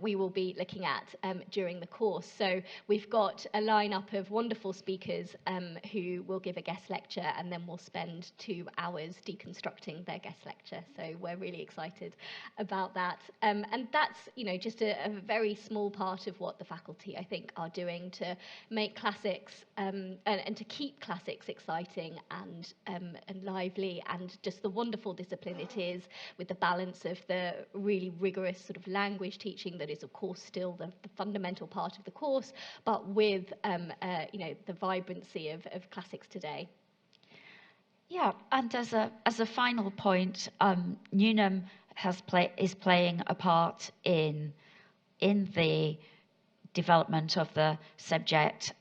Speaker 3: we will be looking at during the course. So we've got a lineup of wonderful speakers who will give a guest lecture, and then we'll spend 2 hours deconstructing their guest lecture. So we're really excited about that. And that's, just a very small part of what the faculty, I think, are doing to make classics and to keep classics exciting and lively, and just the wonderful discipline it is, with the balance of the really rigorous sort of language teaching that is, of course, still the fundamental part of the course, but with the vibrancy of classics today.
Speaker 2: Yeah, and as a final point, Newnham is playing a part in the development of the subject.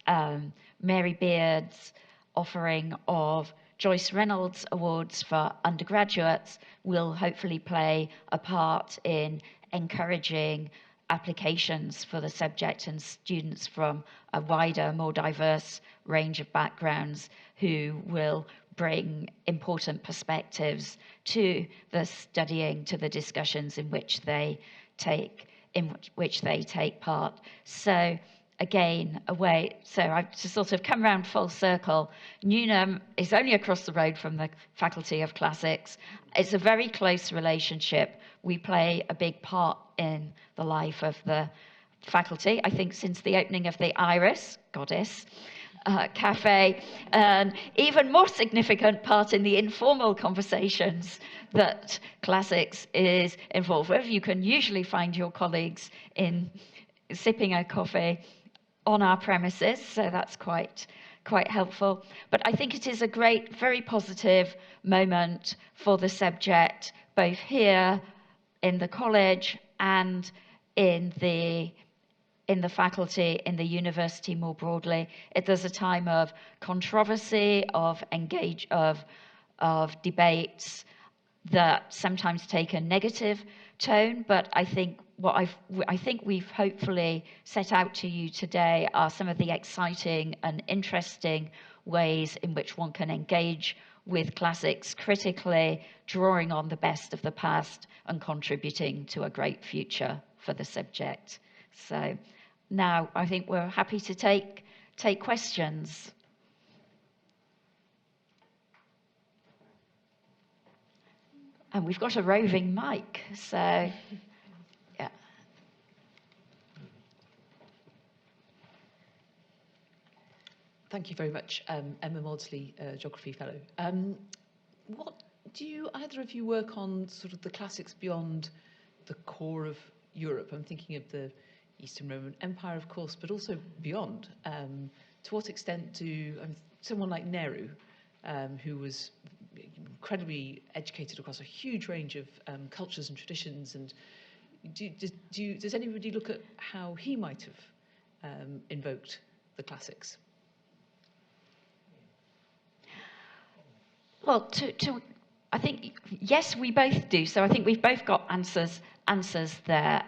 Speaker 2: Mary Beard's offering of Joyce Reynolds Awards for undergraduates will hopefully play a part in encouraging applications for the subject, and students from a wider, more diverse range of backgrounds who will bring important perspectives to the studying, to the discussions in which they take part. So again, a way, so I've to sort of come round full circle. Newnham is only across the road from the Faculty of Classics. It's a very close relationship. We play a big part in the life of the faculty, I think since the opening of the Iris, goddess, cafe, and even more significant part in the informal conversations that classics is involved with. You can usually find your colleagues in sipping a coffee on our premises, so that's quite helpful. But I think it is a great, very positive moment for the subject, both here in the college and in the faculty, in the university more broadly. There's a time of controversy, of debates that sometimes take a negative tone, but I think we've hopefully set out to you today are some of the exciting and interesting ways in which one can engage with classics critically, drawing on the best of the past and contributing to a great future for the subject. So now I think we're happy to take questions. And we've got a roving mic, so yeah.
Speaker 4: Thank you very much, Emma Maudsley, Geography Fellow. What do either of you work on sort of the classics beyond the core of Europe? I'm thinking of the Eastern Roman Empire, of course, but also beyond. To what extent do someone like Nero, who was incredibly educated across a huge range of cultures and traditions, and does anybody look at how he might have invoked the classics?
Speaker 2: Well, I think, yes, we both do. So I think we've both got answers there.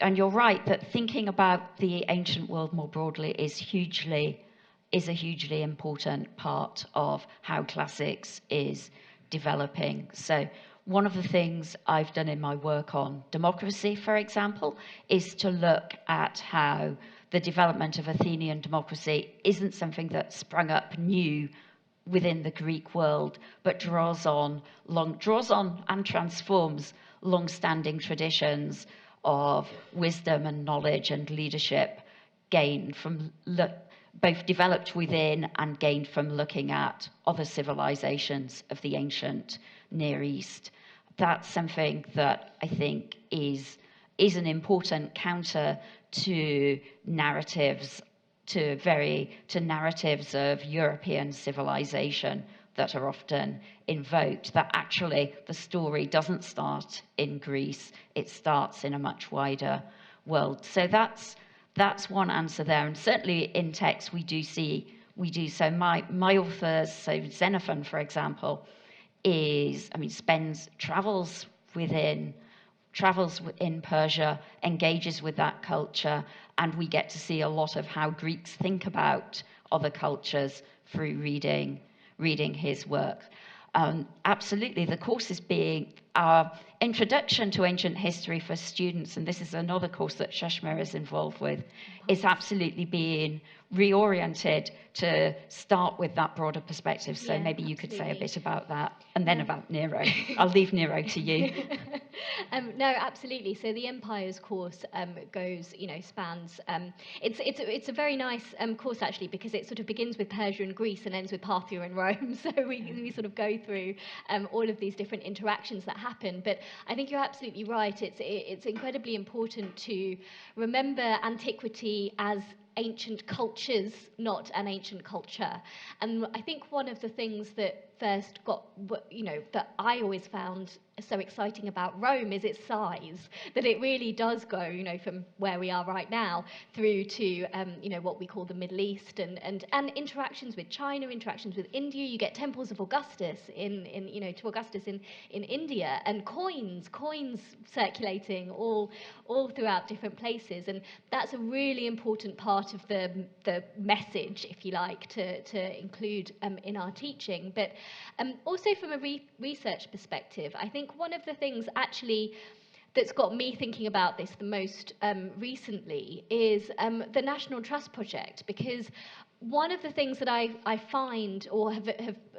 Speaker 2: And you're right that thinking about the ancient world more broadly is a hugely important part of how classics is developing. So one of the things I've done in my work on democracy, for example, is to look at how the development of Athenian democracy isn't something that sprung up new within the Greek world, but draws on and transforms long-standing traditions of wisdom and knowledge and leadership gained from both developed within and gained from looking at other civilizations of the ancient Near East. That's something that I think is an important counter to narratives of European civilization that are often invoked, that actually the story doesn't start in Greece, it starts in a much wider world. So that's one answer there, and certainly in text we do. So my authors, so Xenophon, for example, travels in Persia, engages with that culture, and we get to see a lot of how Greeks think about other cultures through reading his work. Absolutely, the course is being our introduction to ancient history for students, and this is another course that Shushma is involved with, is absolutely being reoriented to start with that broader perspective. So yeah, maybe you could say a bit about that, and then about Nero. I'll leave Nero to you.
Speaker 3: No, absolutely. So the Empires course spans. It's a very nice course actually, because it sort of begins with Persia and Greece and ends with Parthia and Rome. So we sort of go through all of these different interactions that happen. But I think you're absolutely right. It's incredibly important to remember antiquity as ancient cultures, not an ancient culture. And I think one of the things that first that I always found so exciting about Rome is its size, that it really does go, from where we are right now through to, what we call the Middle East and interactions with China, interactions with India. You get temples of Augustus to Augustus in India, and coins circulating all throughout different places. And that's a really important part of the message, if you like, to include in our teaching. But also from a research perspective, I think one of the things actually that's got me thinking about this the most recently is the National Trust Project, because one of the things that I find, or have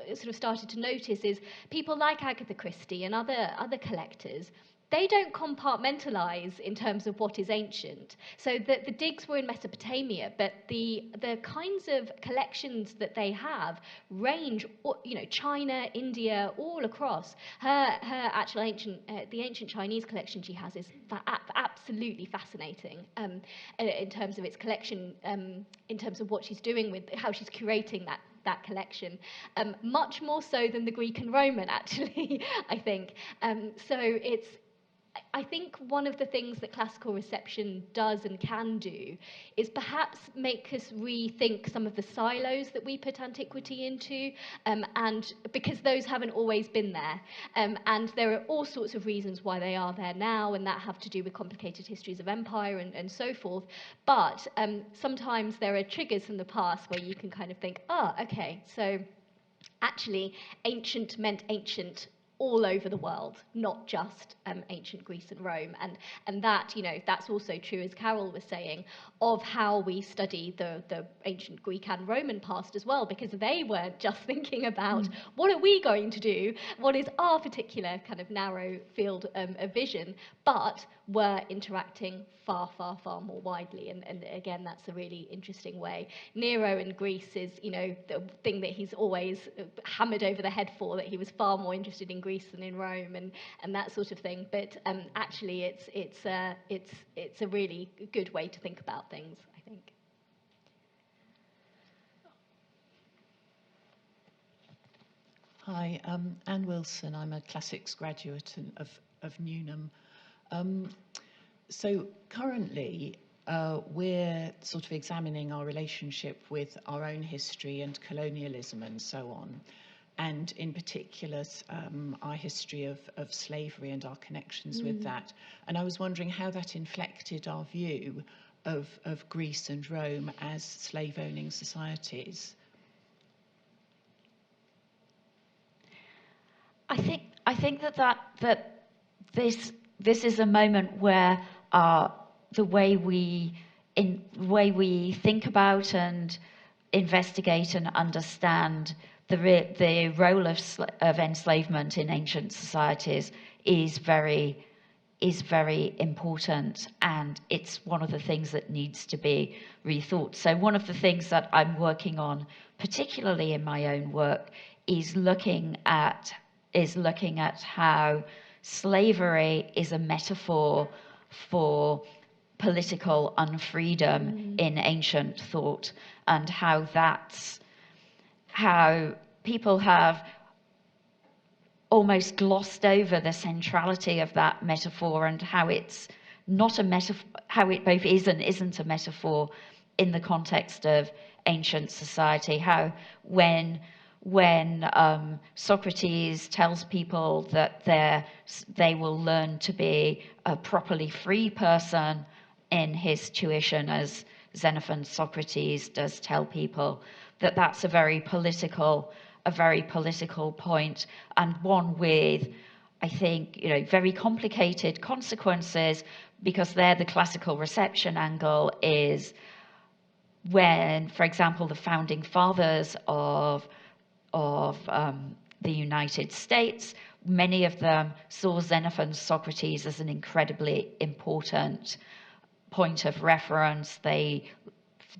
Speaker 3: sort of started to notice, is people like Agatha Christie and other collectors, they don't compartmentalize in terms of what is ancient. So the digs were in Mesopotamia, but the kinds of collections that they have range, you know, China, India, all across. Her actual the ancient Chinese collection she has is absolutely fascinating in terms of its collection, in terms of what she's doing with how she's curating that collection, much more so than the Greek and Roman, actually, I think. So I think one of the things that classical reception does and can do is perhaps make us rethink some of the silos that we put antiquity into, and because those haven't always been there. And there are all sorts of reasons why they are there now, and that have to do with complicated histories of empire and so forth. But sometimes there are triggers from the past where you can kind of think, okay, so actually ancient meant ancient all over the world, not just ancient Greece and Rome. And that, you know, that's also true, as Carol was saying, of how we study the ancient Greek and Roman past as well, because they weren't just thinking about what are we going to do, what is our particular kind of narrow field of vision, but were interacting far, far, far more widely. And again, that's a really interesting way. Nero in Greece is, you know, the thing that he's always hammered over the head for, that he was far more interested in Greece than in Rome, and that sort of thing. But actually, it's a really good way to think about things, I think.
Speaker 5: Hi, Anne Wilson. I'm a classics graduate of Newnham. So currently, we're sort of examining our relationship with our own history and colonialism and so on, and in particular, our history of slavery and our connections with that. And I was wondering how that inflected our view of Greece and Rome as slave-owning societies.
Speaker 2: I think that this is a moment where the way we think about and investigate and understand the role of enslavement in ancient societies is very important, and it's one of the things that needs to be rethought. So one of the things that I'm working on, particularly in my own work, is looking at how slavery is a metaphor for political unfreedom in ancient thought, and how people have almost glossed over the centrality of that metaphor, and how it's not a metaphor, how it both is and isn't a metaphor in the context of ancient society. How when Socrates tells people that they will learn to be a properly free person in his tuition, as Xenophon's Socrates does tell people, that's a very political point, and one with, I think, you know, very complicated consequences, because there the classical reception angle is when, for example, the founding fathers of the United States, many of them saw Xenophon's Socrates as an incredibly important point of reference. They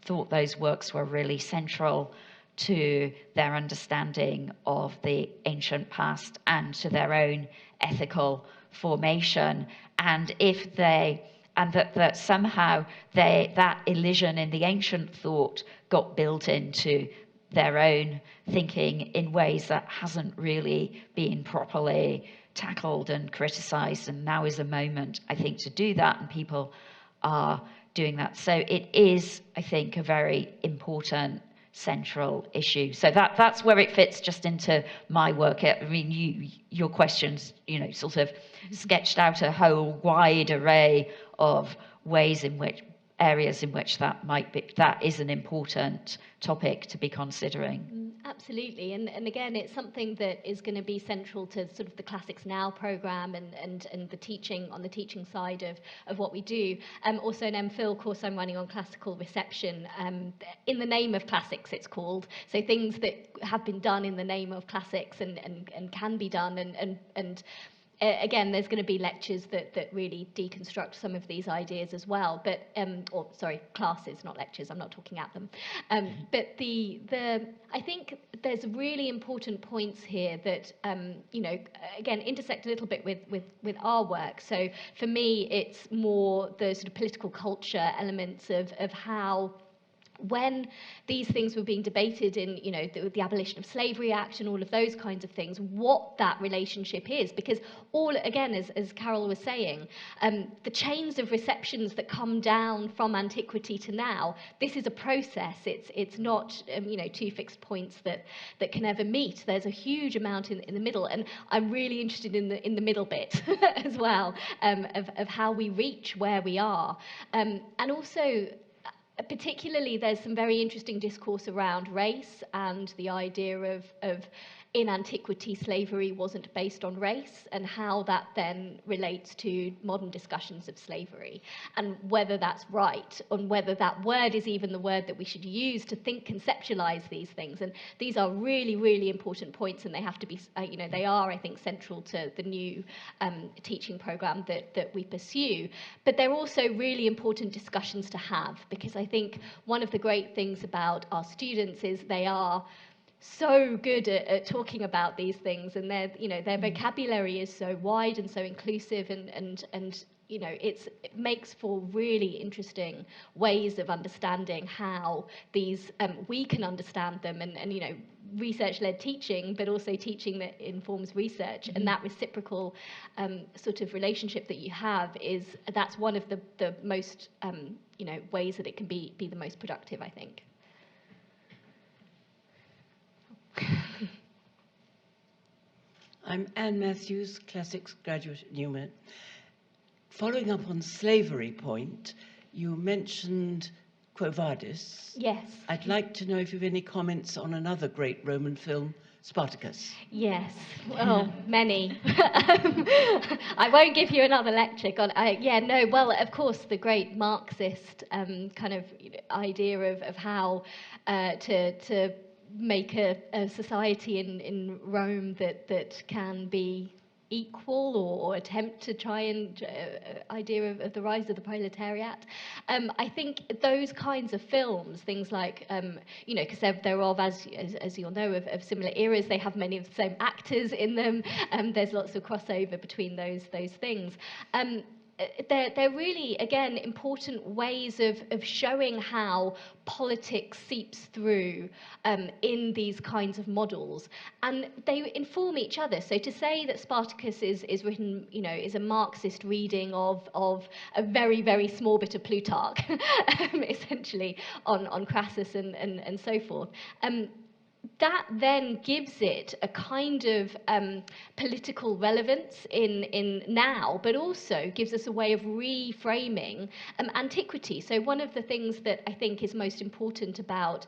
Speaker 2: thought those works were really central to their understanding of the ancient past and to their own ethical formation. And that somehow that elision in the ancient thought got built into their own thinking in ways that hasn't really been properly tackled and criticized, and now is a moment, I think, to do that, and people are doing that. So it is, I think, a very important central issue. So that's where it fits just into my work. I mean, your questions, you know, sort of sketched out a whole wide array of areas in which that is an important topic to be considering.
Speaker 3: Absolutely, and again, it's something that is going to be central to sort of the Classics Now programme and the teaching, on the teaching side of what we do. Also an MPhil course I'm running on classical reception, in the name of classics it's called, so things that have been done in the name of classics and can be done, and again, there's going to be lectures that really deconstruct some of these ideas as well. But or sorry, classes, not lectures. I'm not talking at them. But I think there's really important points here that you know, again, intersect a little bit with our work. So for me, it's more the sort of political culture elements of how, when these things were being debated in, you know, the Abolition of Slavery Act and all of those kinds of things, what that relationship is. Because all, again, as Carol was saying, the chains of receptions that come down from antiquity to now, this is a process. It's not, you know, two fixed points that can ever meet. There's a huge amount in the middle, and I'm really interested in the middle bit as well, of how we reach where we are. And also, particularly, there's some very interesting discourse around race and the idea of in antiquity, slavery wasn't based on race, and how that then relates to modern discussions of slavery, and whether that's right, and whether that word is even the word that we should use to conceptualize these things. And these are really, really important points, and they have to be, you know, they are, I think, central to the new teaching program that we pursue. But they're also really important discussions to have, because I think one of the great things about our students is they are so good at talking about these things, and their, you know, their vocabulary is so wide and so inclusive, and you know, it makes for really interesting ways of understanding how these we can understand them, and you know, research-led teaching, but also teaching that informs research, and that reciprocal sort of relationship that you have that's one of the most you know, ways that it can be the most productive, I think.
Speaker 6: I'm Anne Matthews, Classics graduate at Newnham. Following up on slavery point, you mentioned Quo Vadis.
Speaker 3: Yes.
Speaker 6: I'd like to know if you have any comments on another great Roman film, Spartacus.
Speaker 3: Yes, well, many. I won't give you another lecture. Well, of course, the great Marxist kind of idea of how to make a society in Rome that can be equal, or attempt to try and idea of the rise of the proletariat. I think those kinds of films, things like, you know, because they're of, as you'll know, of similar eras, they have many of the same actors in them, there's lots of crossover between those things. They're really, again, important ways of showing how politics seeps through in these kinds of models, and they inform each other. So to say that Spartacus is written, you know, is a Marxist reading of a very, very small bit of Plutarch, essentially, on Crassus and so forth. That then gives it a kind of political relevance in now, but also gives us a way of reframing antiquity. So one of the things that I think is most important about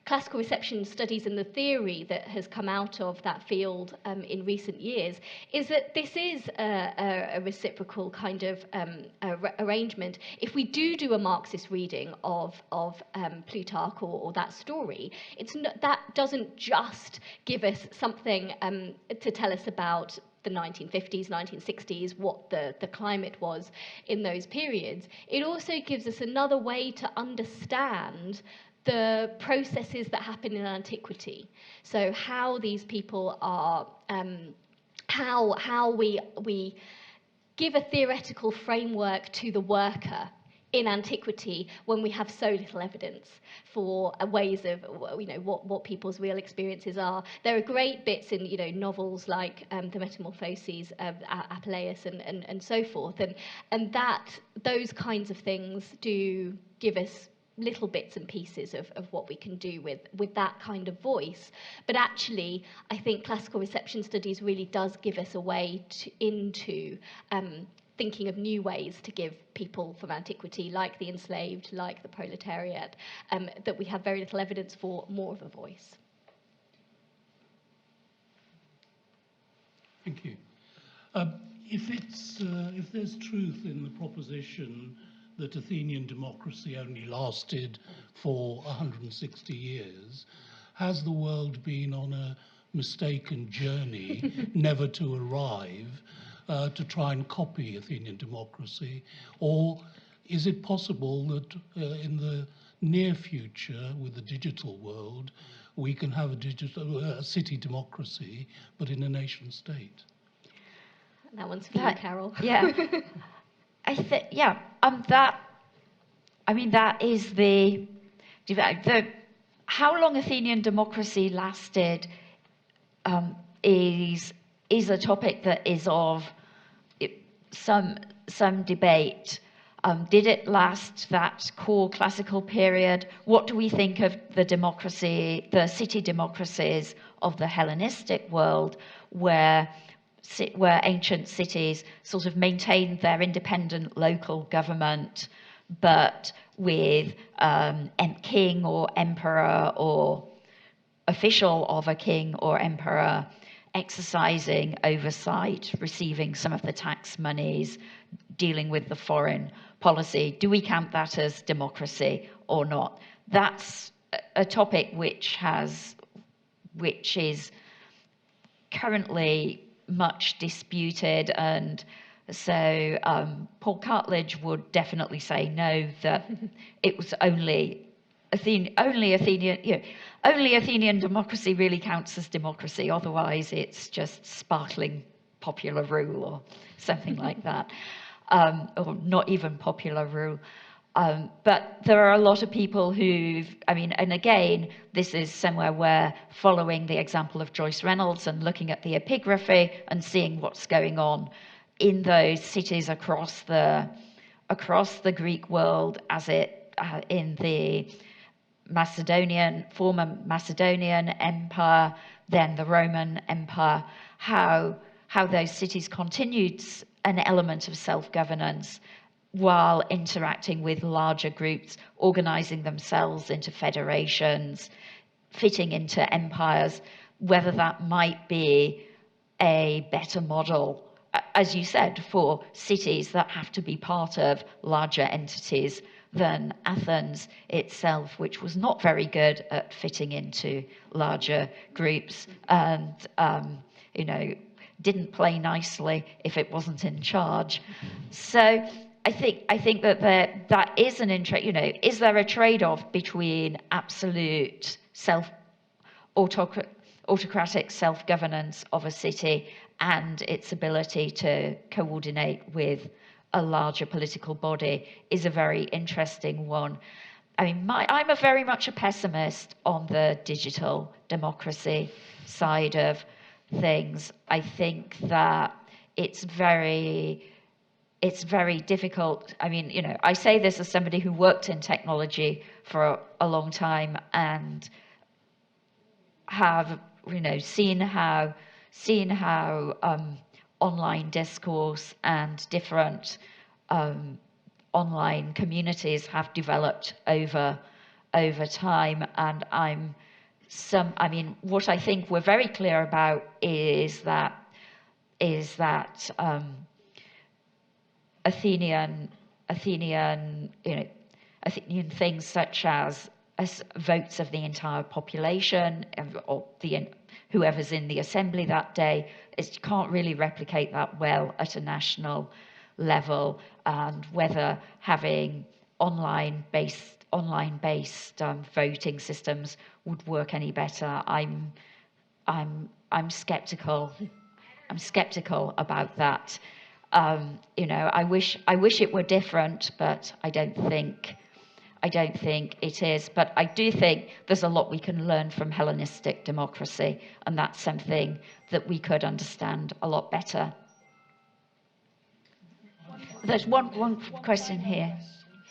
Speaker 3: classical reception studies and the theory that has come out of that field in recent years is that this is a reciprocal kind of arrangement. If we do a Marxist reading of Plutarch or that story, that doesn't just give us something to tell us about the 1950s, 1960s, what the climate was in those periods. It also gives us another way to understand the processes that happen in antiquity. So how these people are, how we give a theoretical framework to the worker in antiquity when we have so little evidence for ways of, you know, what people's real experiences are. There are great bits in, you know, novels like the Metamorphoses of Apuleius and so forth, and that those kinds of things do give us little bits and pieces of what we can do with that kind of voice. But actually, I think classical reception studies really does give us a way into thinking of new ways to give people from antiquity, like the enslaved, like the proletariat, that we have very little evidence for, more of a voice.
Speaker 7: Thank you. If there's truth in the proposition that Athenian democracy only lasted for 160 years, has the world been on a mistaken journey never to arrive to try and copy Athenian democracy? Or is it possible that in the near future, with the digital world, we can have a city democracy, but in a nation state?
Speaker 3: That one's for you, Carol.
Speaker 2: Yeah. That is the how long Athenian democracy lasted is a topic that is of some debate. Did it last that core classical period? What do we think of the city democracies of the Hellenistic world, where ancient cities sort of maintained their independent local government, but with king or emperor or official of a king or emperor exercising oversight, receiving some of the tax monies, dealing with the foreign policy? Do we count that as democracy or not? That's a topic which is currently much disputed, and so Paul Cartledge would definitely say no, that it was only Athenian democracy really counts as democracy. Otherwise, it's just sparkling popular rule or something like that, or not even popular rule. But there are a lot of people and again, this is somewhere where, following the example of Joyce Reynolds and looking at the epigraphy and seeing what's going on in those cities across the Greek world, as in the former Macedonian Empire, then the Roman Empire, how those cities continued an element of self-governance while interacting with larger groups, organizing themselves into federations, fitting into empires, whether that might be a better model, as you said, for cities that have to be part of larger entities than Athens itself, which was not very good at fitting into larger groups and, didn't play nicely if it wasn't in charge. So I think that is an interest. Is there a trade-off between absolute autocratic self-governance of a city and its ability to coordinate with a larger political body? Is a very interesting one. I'm very much a pessimist on the digital democracy side of things. I think that it's very difficult. I say this as somebody who worked in technology for a long time and have seen how online discourse and different online communities have developed over time. And what I think we're very clear about is that Athenian things such as votes of the entire population or whoever's in the assembly that day, you can't really replicate that well at a national level, and whether having online-based voting systems would work any better, I'm skeptical. I'm skeptical about that. I wish it were different, but I don't think it is. But I do think there's a lot we can learn from Hellenistic democracy, and that's something that we could understand a lot better. There's one question here.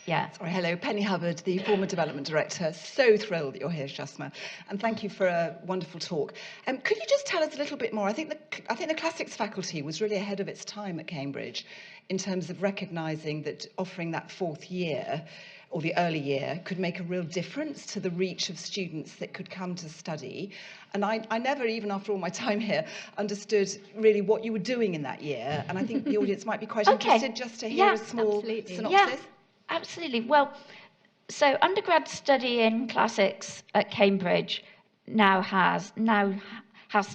Speaker 2: Yeah.
Speaker 8: Sorry, hello, Penny Hubbard, the former Development Director. So thrilled that you're here, Shushma, and thank you for a wonderful talk. Could you just tell us a little bit more? I think the classics faculty was really ahead of its time at Cambridge in terms of recognising that offering that fourth year or the early year could make a real difference to the reach of students that could come to study. And I never, even after all my time here, understood really what you were doing in that year. And I think the audience might be quite interested just to hear a small synopsis.
Speaker 2: Yeah, absolutely. Well, so undergrad study in classics at Cambridge now has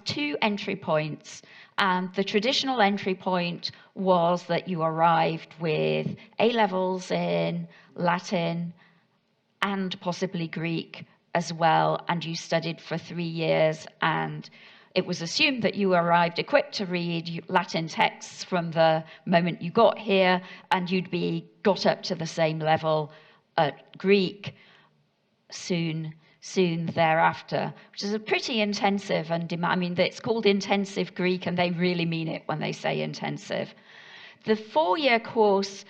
Speaker 2: 2 entry points. And the traditional entry point was that you arrived with A-levels in Latin and possibly Greek as well, and you studied for 3 years, and it was assumed that you arrived equipped to read Latin texts from the moment you got here, and you'd be got up to the same level at Greek soon thereafter, which is a pretty intensive and I mean, it's called intensive Greek, and they really mean it when they say intensive. The 4-year course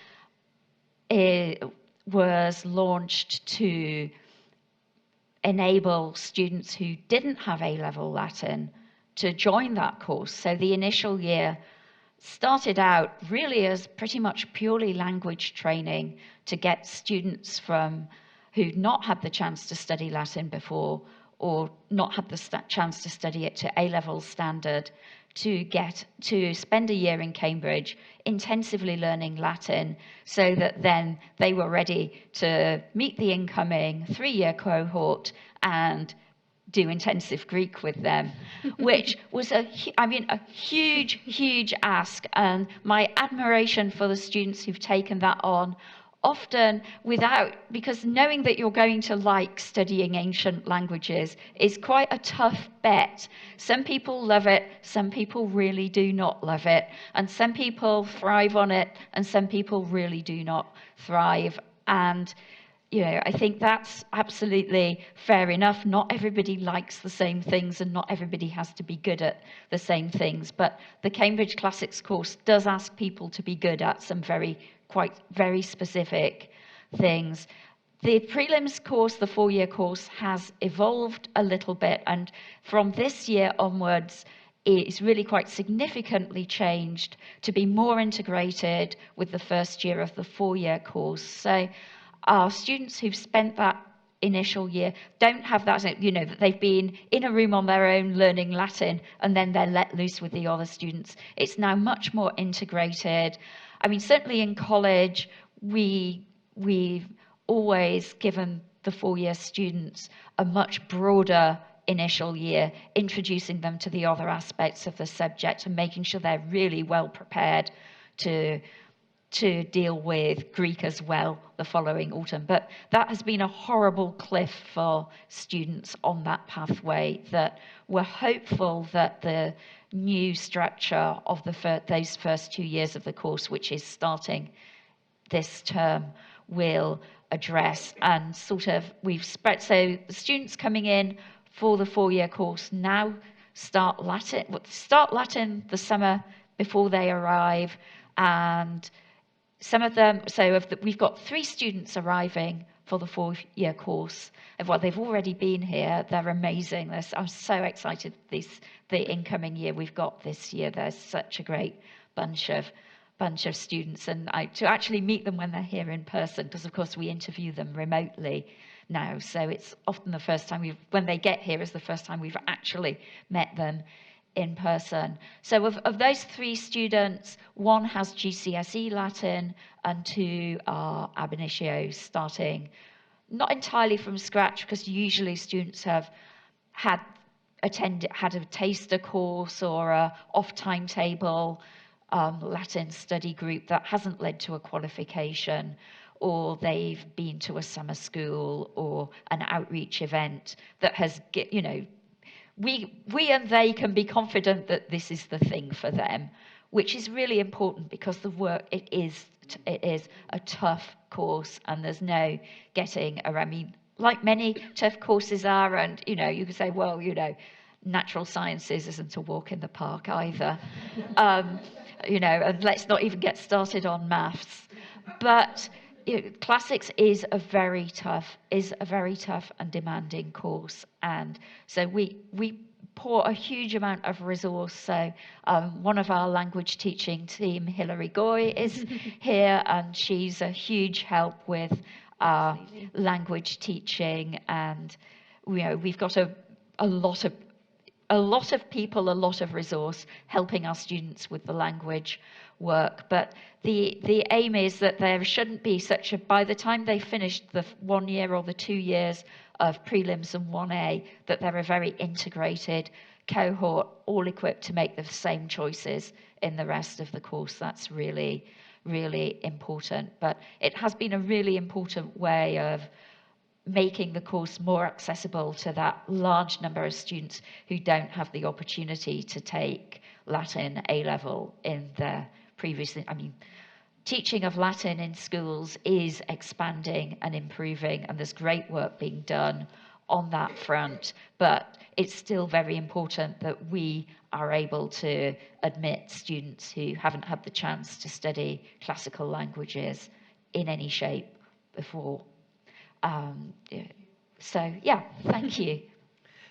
Speaker 2: was launched to enable students who didn't have A-level Latin to join that course. So the initial year started out really as pretty much purely language training to get students who'd not had the chance to study Latin before, or not had the chance to study it to A-level standard, to spend a year in Cambridge intensively learning Latin, so that then they were ready to meet the incoming 3-year cohort and do intensive Greek with them, which was a huge ask. And my admiration for the students who've taken that on, often because knowing that you're going to like studying ancient languages is quite a tough bet. Some people love it, some people really do not love it, and some people thrive on it, and some people really do not thrive. And I think that's absolutely fair enough. Not everybody likes the same things, and not everybody has to be good at the same things. But the Cambridge Classics course does ask people to be good at some very specific things. The prelims course, the 4-year course, has evolved a little bit, and from this year onwards, it's really quite significantly changed to be more integrated with the first year of the 4-year course. So our students who've spent that initial year don't have that, that they've been in a room on their own learning Latin and then they're let loose with the other students. It's now much more integrated. I mean, certainly in college, we've always given the 4-year students a much broader initial year, introducing them to the other aspects of the subject and making sure they're really well prepared to deal with Greek as well the following autumn. But that has been a horrible cliff for students on that pathway, that we're hopeful that the new structure of those first 2 years of the course, which is starting this term, will address. And we've spread, so the students coming in for the 4-year course now start Latin the summer before they arrive, and some of them, we've got 3 students arriving for the 4-year course. They've already been here. They're amazing. I'm so excited. The incoming year we've got this year, there's such a great bunch of students, and to actually meet them when they're here in person, because of course we interview them remotely now. So it's often the first time when they get here is the first time we've actually met them in person. So of those 3 students, 1 has GCSE Latin and 2 are ab initio, starting not entirely from scratch, because usually students have had a taster course or a off timetable Latin study group that hasn't led to a qualification, or they've been to a summer school or an outreach event that has, we and they can be confident that this is the thing for them, which is really important, because the work, it is a tough course, and there's no getting around. I mean, like many tough courses are, and you can say, well, natural sciences isn't a walk in the park either, and let's not even get started on maths. But classics is a very tough and demanding course, and so we pour a huge amount of resource. So one of our language teaching team, Hilary Goy, is here, and she's a huge help with our
Speaker 3: Absolutely.
Speaker 2: language teaching, and we've got a lot of people, a lot of resource helping our students with the language work. But the aim is that there shouldn't be such a, by the time they finish the 1 year or the 2 years of prelims and 1A, that they're a very integrated cohort, all equipped to make the same choices in the rest of the course. That's really, really important. But it has been a really important way of making the course more accessible to that large number of students who don't have the opportunity to take Latin A-level in their previous, teaching of Latin in schools is expanding and improving, and there's great work being done on that front, but it's still very important that we are able to admit students who haven't had the chance to study classical languages in any shape before. So yeah, thank you.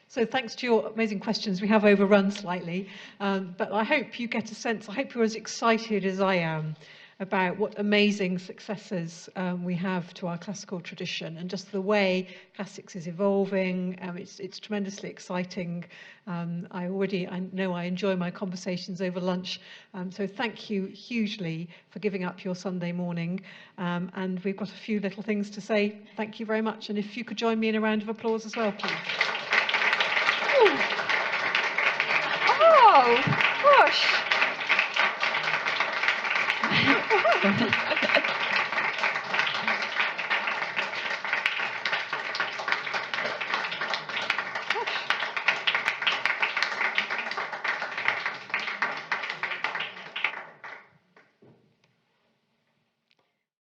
Speaker 1: So thanks to your amazing questions. We have overrun slightly, but I hope you get a sense, I hope you're as excited as I am about what amazing successors we have to our classical tradition, and just the way classics is evolving. It's tremendously exciting. I know I enjoy my conversations over lunch, so thank you hugely for giving up your Sunday morning. And we've got a few little things to say. Thank you very much, and if you could join me in a round of applause as well, please.
Speaker 2: Oh, gosh.